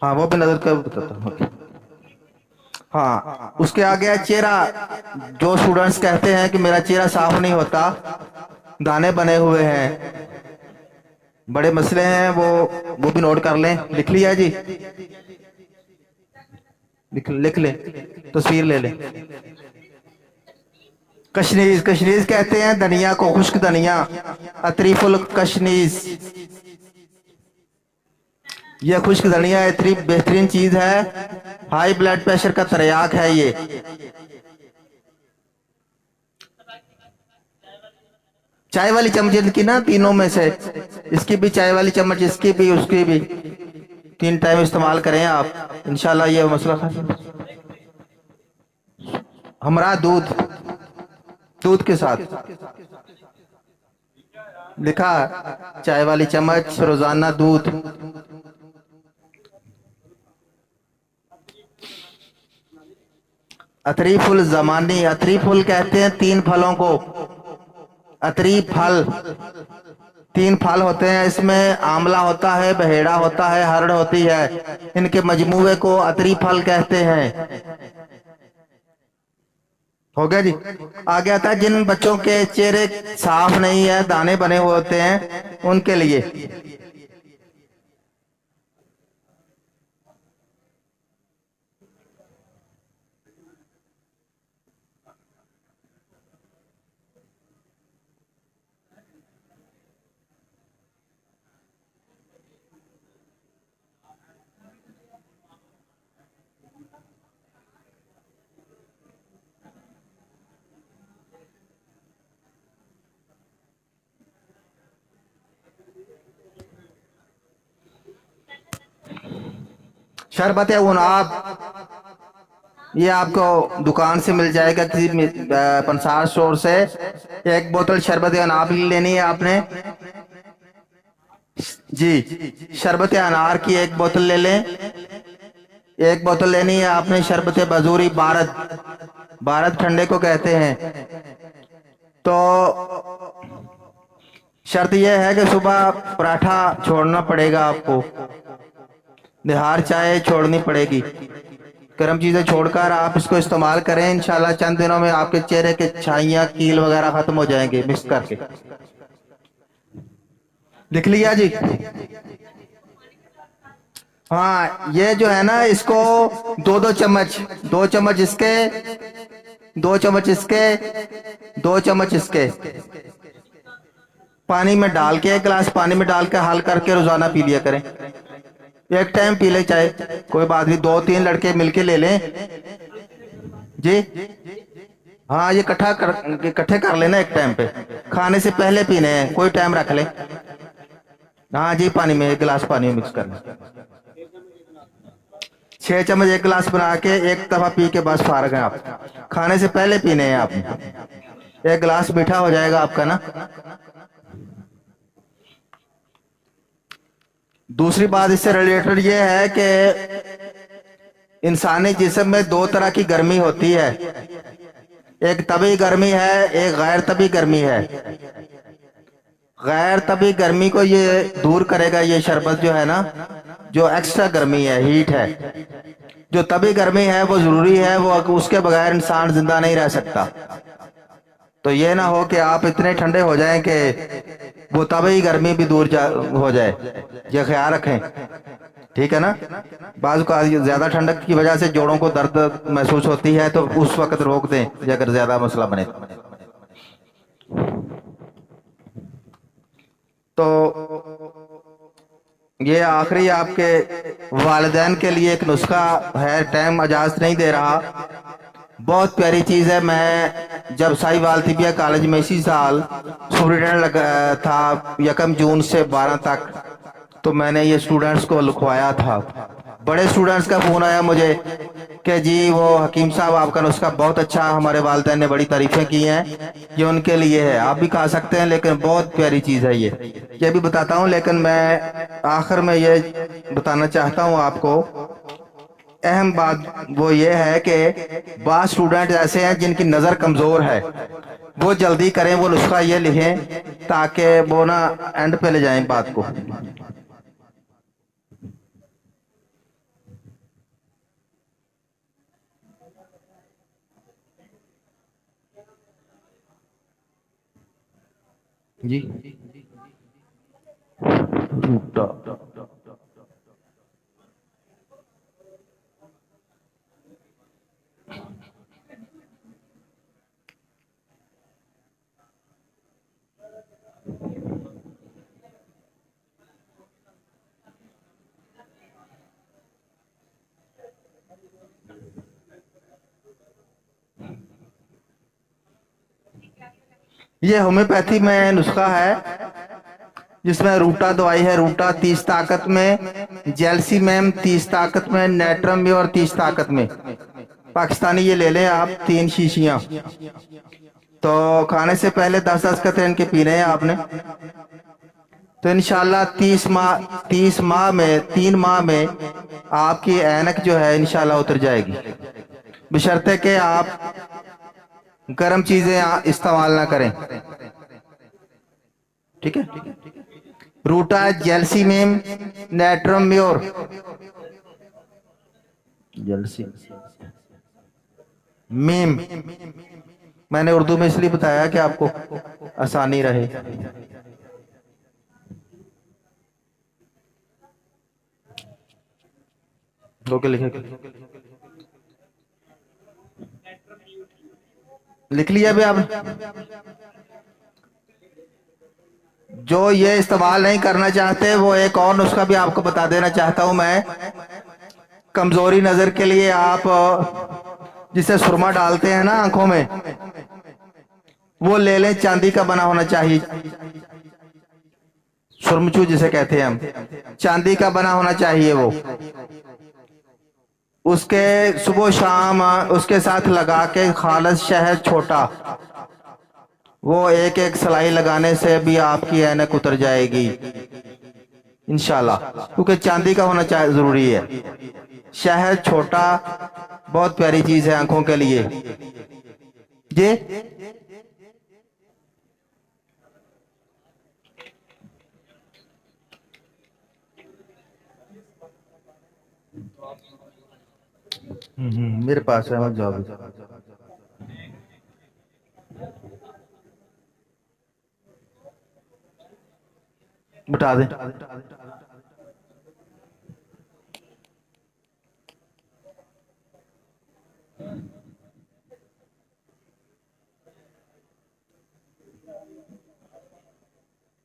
हाँ, वो भी नजर कर बताता हूँ। हाँ, उसके आगे है चेहरा। जो स्टूडेंट्स कहते हैं कि मेरा चेहरा साफ नहीं होता, दाने बने हुए हैं, बड़े मसले हैं, वो भी नोट कर लें। लिख लिया जी? लिख लें, तस्वीर ले लें। कशनीज, कशनीज कहते हैं धनिया को, खुश्क धनिया, अतरीफुल कशनीज। यह खुश्क धनिया इतनी बेहतरीन चीज है, हाई ब्लड प्रेशर का तरियाक है ये। चाय वाली चम्मच की ना, तीनों में से इसकी भी चाय वाली चम्मच, इसकी भी, उसकी भी 3 टाइम इस्तेमाल करें आप, इंशाल्लाह ये मसला हमारा दूध के साथ लिखा चाय वाली चम्मच, रोजाना दूध। अतरी फुल जमानी, अतरी फुल कहते हैं 3 फलों को। अतरी फल 3 फल होते हैं, इसमें आंवला होता है, बहेड़ा होता है, हरड़ होती है। इनके मजमूए को अतरी फल कहते हैं। हो गया जी। आगे आता है जिन बच्चों के चेहरे साफ नहीं है, दाने बने हुए होते हैं, उनके लिए शरबत उनाब, ये आपको दुकान से मिल जाएगा, किसी पंसार स्टोर से। 1 बोतल शरबत अनाब लेनी है आपने जी। शरबत अनार की 1 बोतल ले लें। 1 बोतल लेनी है आपने शरबत बजूरी बारद, बारद ठंडे को कहते हैं। तो शर्त यह है कि सुबह पराठा छोड़ना पड़ेगा आपको, निहार चाय छोड़नी पड़ेगी। गर्म चीजें छोड़कर आप इसको इस्तेमाल करें, इंशाल्लाह चंद दिनों में आपके चेहरे के छाइयां, कील वगैरह खत्म हो जाएंगे मिक्स करके। लिख लिया जी? हाँ, ये जो है ना, इसको 2-2 चम्मच, 2 चम्मच इसके, 2 चम्मच इसके, 2 चम्मच इसके पानी में डाल के, 1 गिलास पानी में डाल के हल करके रोजाना पी लिया करें। 1 टाइम पी ले चाहे, कोई बात नहीं, 2-3 लड़के मिलके ले लें जी। हाँ, ये इकट्ठे कर लेना 1 टाइम पे, खाने से पहले पीने हैं, कोई टाइम रख ले। हाँ जी, पानी में 1 गिलास पानी में मिक्स कर लें। 6 चम्मच 1 गिलास बना के 1 दफा पी के बस फारग हैं आप। खाने से पहले पीने हैं आप, 1 गिलास मीठा हो जाएगा आपका ना। दूसरी बात इससे रिलेटेड ये है कि इंसानी जिस्म में 2 तरह की गर्मी होती है, एक तभी गर्मी है, एक गैर तभी गर्मी है। गैर तभी गर्मी को ये दूर करेगा ये शरबत जो है ना, जो एक्स्ट्रा गर्मी है, हीट है। जो तभी गर्मी है वो जरूरी है, वो उसके बगैर इंसान जिंदा नहीं रह सकता। तो ये ना हो कि आप इतने ठंडे हो जाएं कि वो तभी गर्मी भी दूर हो जाए, ये ख्याल रखें, ठीक है ना। बाज़ का ज्यादा ठंडक की वजह से जोड़ों को दर्द महसूस होती है, तो उस वक्त रोक दें अगर ज्यादा मसला बने। तो ये आखिरी आपके वालिदैन के लिए एक नुस्खा है, टाइम इजाजत नहीं दे रहा। बहुत प्यारी चीज़ है। मैं जब साहिवाल तिबिया कॉलेज में इसी साल सुपरिटेंडेंट लगा था 1 जून से 12 तक, तो मैंने ये स्टूडेंट्स को लिखवाया था। बड़े स्टूडेंट्स का फ़ोन आया मुझे कि जी वो हकीम साहब आपका नुस्खा बहुत अच्छा, हमारे वालिदैन ने बड़ी तारीफ़ें की हैं, ये उनके लिए है, आप भी खा सकते हैं, लेकिन बहुत प्यारी चीज़ है ये भी बताता हूँ। लेकिन मैं आखिर में ये बताना चाहता हूँ आपको, अहम बात वो ये है कि बाज़ स्टूडेंट ऐसे हैं जिनकी नज़र कमज़ोर है, वो जल्दी करें, वो नुस्खा ये लिखें ताकि वो ना एंड पे ले जाएं बात को। जी ये होम्योपैथी में नुस्खा है जिसमें रूटा दवाई है, रूटा 30 ताकत में, जेल्सीमेम 30 ताकत में, नेट्रम भी और 30 ताकत में, पाकिस्तानी ये ले लें आप 3 शीशियां। तो खाने से पहले 10-10 कतरे इनके पीने हैं आपने। तो इंशाल्लाह 3 माह में आपकी ऐनक जो है इंशाल्लाह उतर जाएगी। बशर्ते कि आप गर्म चीजें इस्तेमाल ना करें। ठीक है। रूटा जेल्सीमियम नेट्रम म्योर, जेल्सी मीम, मैंने उर्दू में इसलिए बताया कि आपको आसानी रहे। ओके, लिखे लिख लिया अभी आप। जो ये इस्तेमाल नहीं करना चाहते वो एक और नुस्खा भी आपको बता देना चाहता हूं मैं। कमजोरी नजर के लिए आप जिसे सुरमा डालते हैं ना आंखों में, वो ले लें, चांदी का बना होना चाहिए। सुरमचू जिसे कहते हैं हम, चांदी का बना होना चाहिए वो। उसके सुबह शाम उसके साथ लगा के खालिस शहद छोटा, वो एक एक सलाई लगाने से भी आपकी ऐनक उतर जाएगी इंशाल्लाह, क्योंकि चांदी का होना चाहिए, जरूरी है। शहद छोटा बहुत प्यारी चीज है आंखों के लिए। जी मेरे पास है, मत जाओ। बता दें।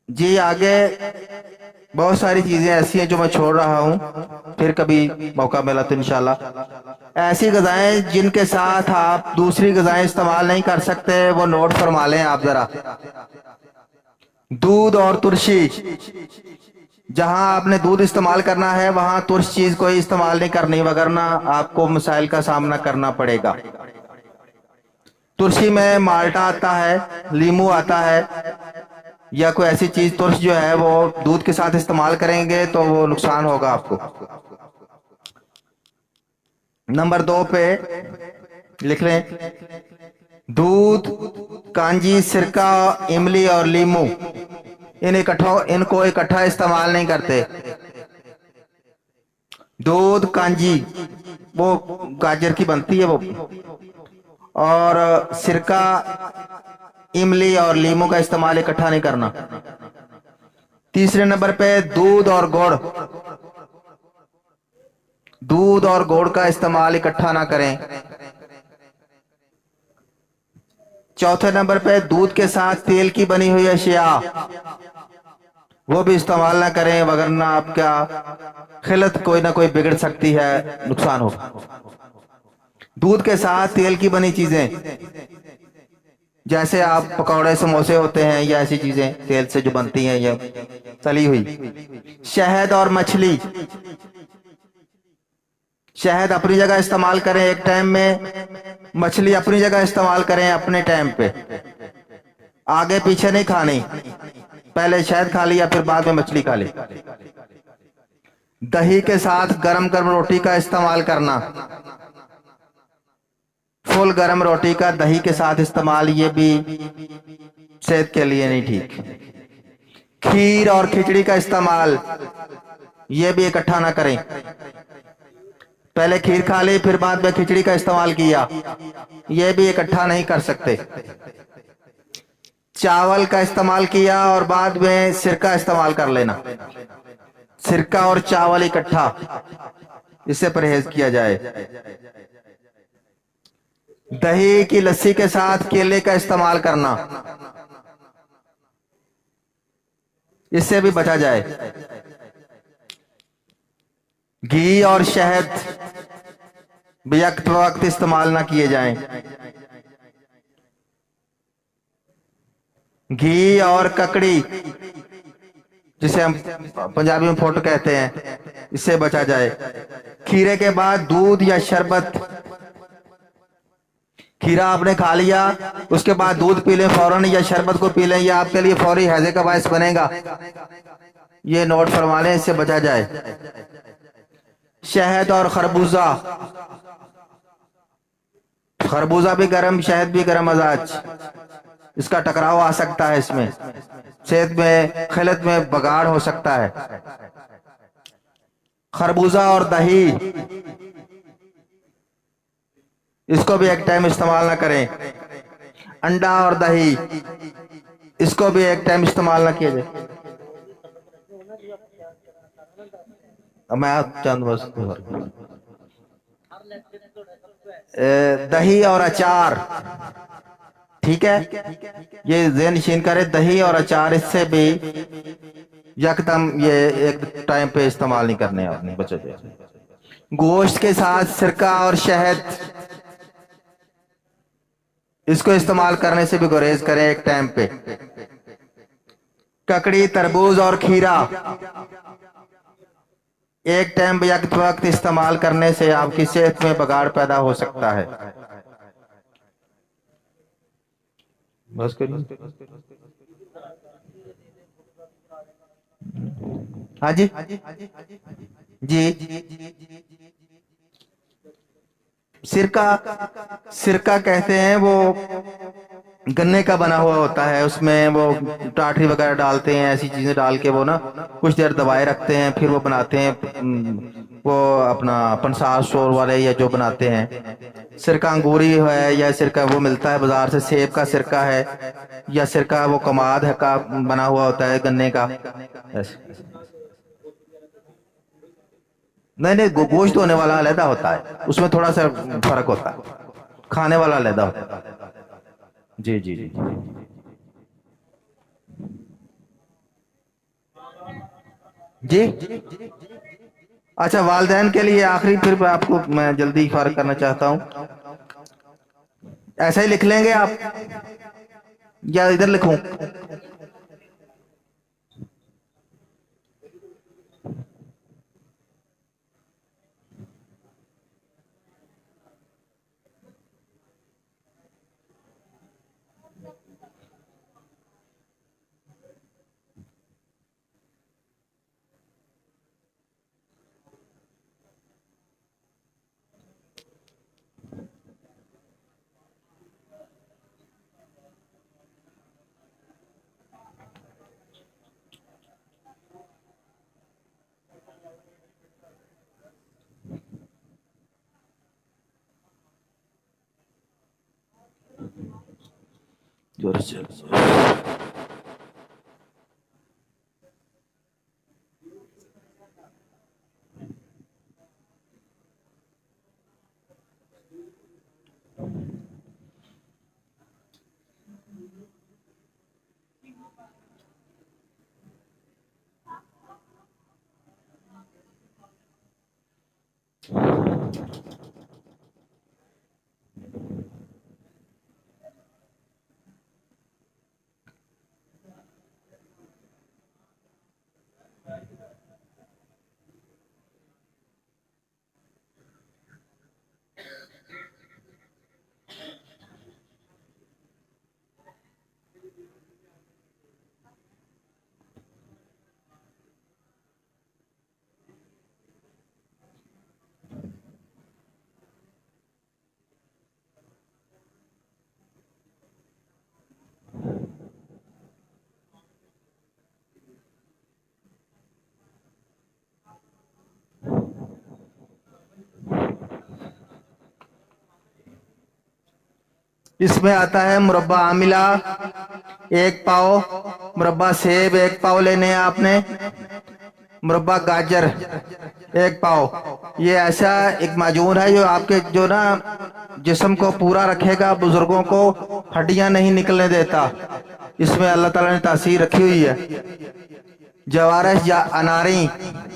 जी आगे बहुत सारी चीजें ऐसी हैं जो मैं छोड़ रहा हूं, फिर कभी मौका मिला तो इंशाल्लाह। ऐसी गजाएं जिनके साथ आप दूसरी गजाएं इस्तेमाल नहीं कर सकते, वो नोट फरमा लें आप जरा। दूध और तुलसी, जहां आपने दूध इस्तेमाल करना है वहां तुर्श चीज कोई इस्तेमाल नहीं करनी, वगरना आपको मसाइल का सामना करना पड़ेगा। तुलसी में माल्टा आता है, लीमू आता है, या कोई ऐसी चीज तुर्श जो है वो दूध के साथ इस्तेमाल करेंगे तो वो नुकसान होगा आपको। नंबर 2 पे लिख लें, दूध, कांजी, सिरका, इमली और लीमू, इनको इकट्ठा इस्तेमाल नहीं करते। दूध, कांजी वो गाजर की बनती है वो, और सिरका, इमली और लीमू का इस्तेमाल इकट्ठा नहीं करना। तीसरे नंबर पे दूध और गुड़, दूध और गुड़ का इस्तेमाल इकट्ठा ना करें। चौथे नंबर पे दूध के साथ तेल की बनी हुई अशिया, वो भी इस्तेमाल ना करें, वगरना आपका खिलत कोई ना कोई बिगड़ सकती है, नुकसान हो। दूध के साथ तेल की बनी चीजें, जैसे आप पकौड़े समोसे होते हैं या ऐसी चीजें तेल से जो बनती हैं या तली हुई। शहद और मछली, शहद अपनी जगह इस्तेमाल करें एक टाइम में, मछली अपनी जगह इस्तेमाल करें अपने टाइम पे, आगे पीछे नहीं खानी। पहले शहद खा लिया फिर बाद में मछली खा ली। दही के साथ गरम गरम रोटी का इस्तेमाल करना, फुल गरम रोटी का दही के साथ इस्तेमाल, ये भी सेहत के लिए नहीं ठीक। खीर और खिचड़ी का इस्तेमाल, ये भी इकट्ठा ना करें। पहले खीर खा ली फिर बाद में खिचड़ी का इस्तेमाल किया, ये भी इकट्ठा नहीं कर सकते। चावल का इस्तेमाल किया और बाद में सिरका इस्तेमाल कर लेना, सिरका और चावल इकट्ठा, इससे परहेज किया जाए। दही की लस्सी के साथ केले का इस्तेमाल करना, इससे भी बचा जाए। घी और शहद बेवक्त वक्त इस्तेमाल ना किए जाएं। घी और ककड़ी, जिसे हम पंजाबी में फोटो कहते हैं, इससे बचा जाए। खीरे के बाद दूध या शरबत, खीरा आपने खा लिया उसके बाद दूध पी लें फौरन या शरबत को पी लें, यह आपके लिए फौरी हैजे का बायस बनेगा, ये नोट फरमा लें, इससे बचा जाए। शहद और खरबूजा, खरबूजा भी गर्म, शहद भी गर्म मजाज, इसका टकराव आ सकता है, इसमें सेहत में खिलत में बगाड़ हो सकता है। खरबूजा और दही, इसको भी एक टाइम इस्तेमाल ना करें। अंडा और दही, इसको भी एक टाइम इस्तेमाल ना किया जाए। अब मैं चंद वस्तु दही और अचार, ठीक है, ये ज़हन नशीन करे, दही और अचार इससे भी यकदम ये एक टाइम पे इस्तेमाल नहीं करने आपने बच्चों से। गोश्त के साथ सिरका और शहद, इसको इस्तेमाल करने से भी गुरेज करें एक टाइम पे। ककड़ी, तरबूज और खीरा एक टाइम वक्त इस्तेमाल करने से आपकी सेहत में बगाड़ पैदा हो सकता है। बस करिए। हाँ जी जी। सिरका कहते हैं, वो गन्ने का बना हुआ होता है, उसमें वो टाटरी वगैरह डालते हैं, ऐसी चीजें डाल के वो ना कुछ देर दबाए रखते हैं, फिर वो बनाते हैं, वो अपना पंसार स्टोर वाले या जो बनाते हैं। सिरका अंगूरी है या सिरका वो मिलता है बाजार से, सेब का सिरका है या सिरका वो कमाद है का बना हुआ होता है गन्ने का। नहीं, गोश्त होने वाला अलहदा होता है, उसमें थोड़ा सा फर्क होता है, खाने वाला अलहदा होता है। जी जी जी जी। अच्छा, वालदैन के लिए आखिरी, फिर आपको मैं जल्दी फर्क करना चाहता हूं, ऐसा ही लिख लेंगे आप या इधर लिखूं? जोर से। इसमें आता है मुरब्बा आमिला 1 पाव, मुरब्बा सेब 1 पाव लेने हैं आपने, मुरब्बा गाजर 1 पाव। ये ऐसा एक माजून है जो आपके जो ना जिस्म को पूरा रखेगा, बुजुर्गों को हड्डियां नहीं निकलने देता, इसमें अल्लाह ताला ने तासीर रखी हुई है। जवारश या अनारी,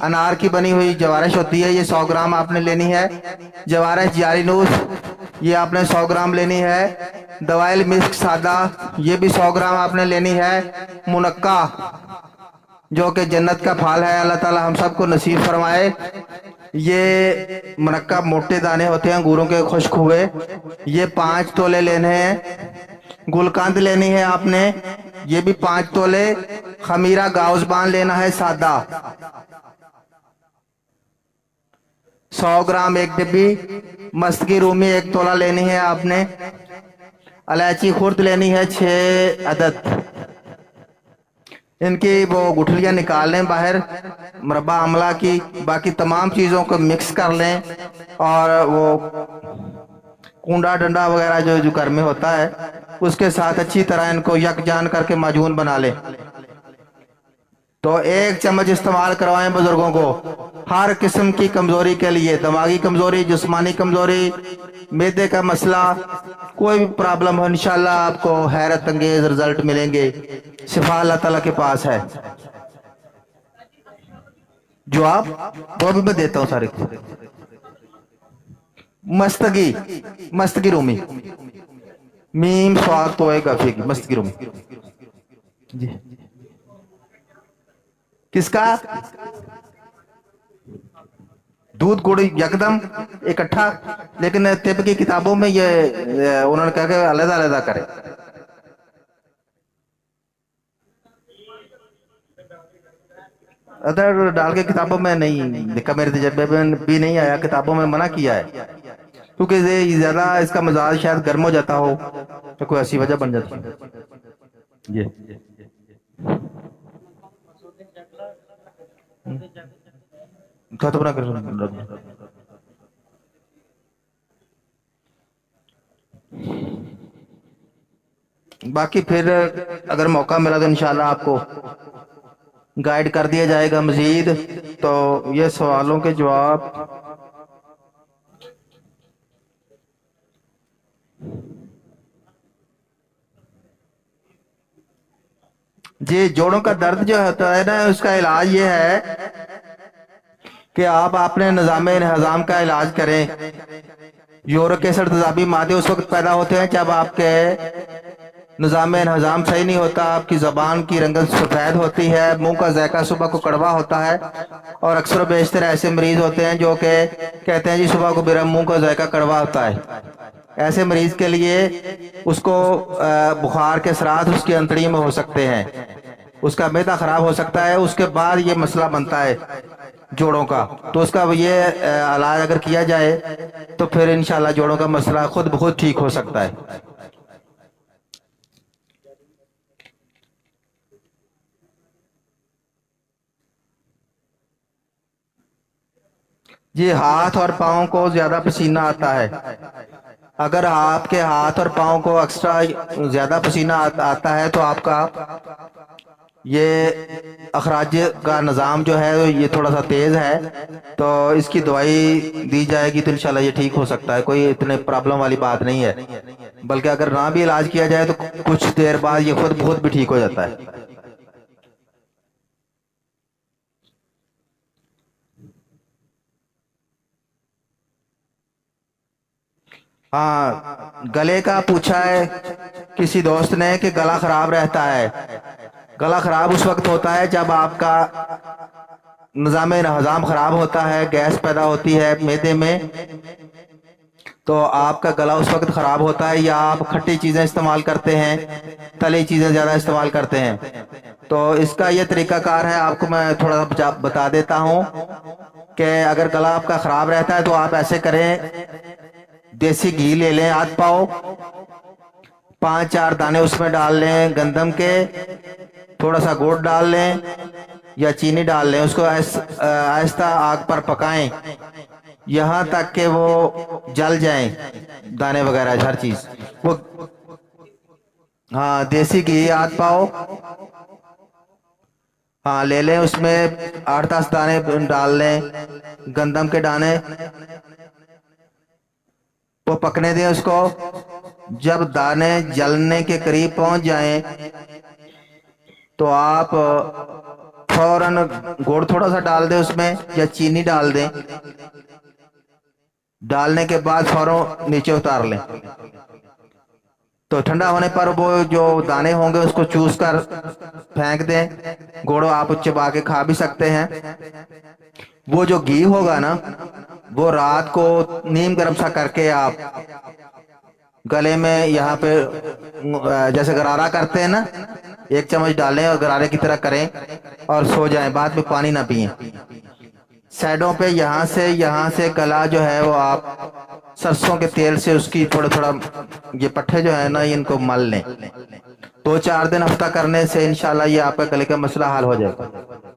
अनार की बनी हुई जवारश होती है, ये 100 ग्राम आपने लेनी है। जवारश जारीनूस, ये आपने 100 ग्राम लेनी है। दवाइल मिस्क सादा, ये भी 100 ग्राम आपने लेनी है। मुनक्का जो कि जन्नत का फल है, अल्लाह ताला हम सबको नसीब फरमाए। ये मुनक्का मोटे दाने होते हैं अंगूरों के खुश्क हुए, ये 5 तोले लेने हैं। गुलकंद लेनी है आपने, ये भी 5 तोले। खमीरा गाउसबान लेना है सादा। 100 ग्राम एक डिब्बी, मस्त की रूमी 1 तोला लेनी है आपने, इलायची खुर्द लेनी है 6 अदद, इनकी वो गुठलियां निकाल लें बाहर, मुरब्बा आंवला की, बाकी तमाम चीज़ों को मिक्स कर लें और वो कूंडा डंडा वगैरह जो जो घर में होता है उसके साथ अच्छी तरह इनको यकजान करके माजून बना लें। तो 1 चम्मच इस्तेमाल करवाएं बुजुर्गों को हर किस्म की कमजोरी के लिए, दिमागी कमजोरी, जिस्मानी कमजोरी, मैदे का मसला, कोई भी प्रॉब्लम हो, इंशाल्लाह आपको हैरत अंगेज रिजल्ट मिलेंगे। शिफा अल्लाह ताला के पास है। जो आप वो भी मैं देता हूँ सारे। मस्तगी, मस्तगी रूमी, मीम स्वाद तो है काफी की मस्तगी रूमी जी। किसका? दूध गुड़ यकदम इकट्ठा, लेकिन तिब की किताबों में ये उन्होंने कहा कि अलग अलग करें। अदर डाल के किताबों में नहीं लिखा, मेरे तजर्बे में भी नहीं आया, किताबों में मना किया है क्योंकि ये ज्यादा इसका मिजाज शायद गर्म हो जाता हो तो कोई ऐसी वजह बन जाती है। ये खत्म ना कर। बाकी फिर अगर मौका मिला तो इंशाल्लाह आपको गाइड कर दिया जाएगा मजीद। तो ये सवालों के जवाब जी। जोड़ों का दर्द जो होता है ना, उसका इलाज ये है कि आप अपने निज़ाम हज़ाम का इलाज करें। यूरिक एसिड तेजाबी मादे उस वक्त पैदा होते हैं जब आपके निज़ाम हज़ाम सही नहीं होता, आपकी ज़बान की रंगत सफ़ेद होती है, मुंह का जायका सुबह को कड़वा होता है। और अक्सर बेशतर ऐसे मरीज होते हैं जो कि कहते हैं जी सुबह को मेरा मुंह का जायका कड़वा होता है। ऐसे मरीज के लिए उसको बुखार के असरात उसकी अंतड़ी में हो सकते हैं, उसका मैदा खराब हो सकता है, उसके बाद ये मसला बनता है जोड़ों का। तो उसका ये इलाज अगर किया जाए तो फिर इंशाल्लाह जोड़ों का मसला खुद ब खुद ठीक हो सकता है। जी, हाथ और पाँव को ज्यादा पसीना आता है। अगर आपके हाथ और पाँव को एक्स्ट्रा ज्यादा पसीना आता है तो आपका ये अखराज का निज़ाम जो है ये थोड़ा सा तेज है, तो इसकी दवाई दी जाएगी तो इंशाल्लाह ये ठीक हो सकता है। कोई इतने प्रॉब्लम वाली बात नहीं है, बल्कि अगर ना भी इलाज किया जाए तो कुछ देर बाद ये खुद भी ठीक हो जाता है। हाँ, गले का पूछा है किसी दोस्त ने कि गला खराब रहता है। गला खराब उस वक्त होता है जब आपका निज़ाम हज़ाम खराब होता है, गैस पैदा होती है मैदे में, तो आपका गला उस वक्त खराब होता है। या आप खट्टी चीजें इस्तेमाल करते हैं, तली चीजें ज्यादा इस्तेमाल करते हैं। तो इसका ये तरीकाकार है, आपको मैं थोड़ा सा बता देता हूँ कि अगर गला आपका खराब रहता है तो आप ऐसे करें, देसी घी ले लें आध पाव, 5-4 दाने उसमें डाल लें गंदम के, थोड़ा सा गुड़ डाल लें या चीनी डाल लें, उसको आहिस्ता आग पर पकाएं यहां तक कि वो जल जाएं, दाने वगैरह हर चीज वो। हाँ, देसी घी आध पाव हाँ ले लें, उसमें 8-10 दाने डाल लें गंदम के दाने, वो पकने दें उसको। जब दाने जलने के करीब पहुंच जाएं तो आप फौरन गुड़ थोड़ा सा डाल दें उसमें या चीनी डाल दें। डालने के बाद फौरन नीचे उतार लें। तो ठंडा होने पर वो जो दाने होंगे उसको चूस कर फेंक दें। गुड़ आप चबा के खा भी सकते हैं। वो जो घी होगा ना, वो रात को नीम गर्म सा करके आप गले में यहाँ पे जैसे गरारा करते हैं ना, 1 चम्मच डालें और गरारे की तरह करें और सो जाएं, बाद में पानी ना पिएं। साइडों पे यहाँ से गला जो है वो आप सरसों के तेल से उसकी थोड़ा थोड़ा ये पट्टे जो है ना इनको मल लें। 2-4 दिन हफ्ता करने से इंशाल्लाह ये आपका गले का मसला हल हो जाएगा।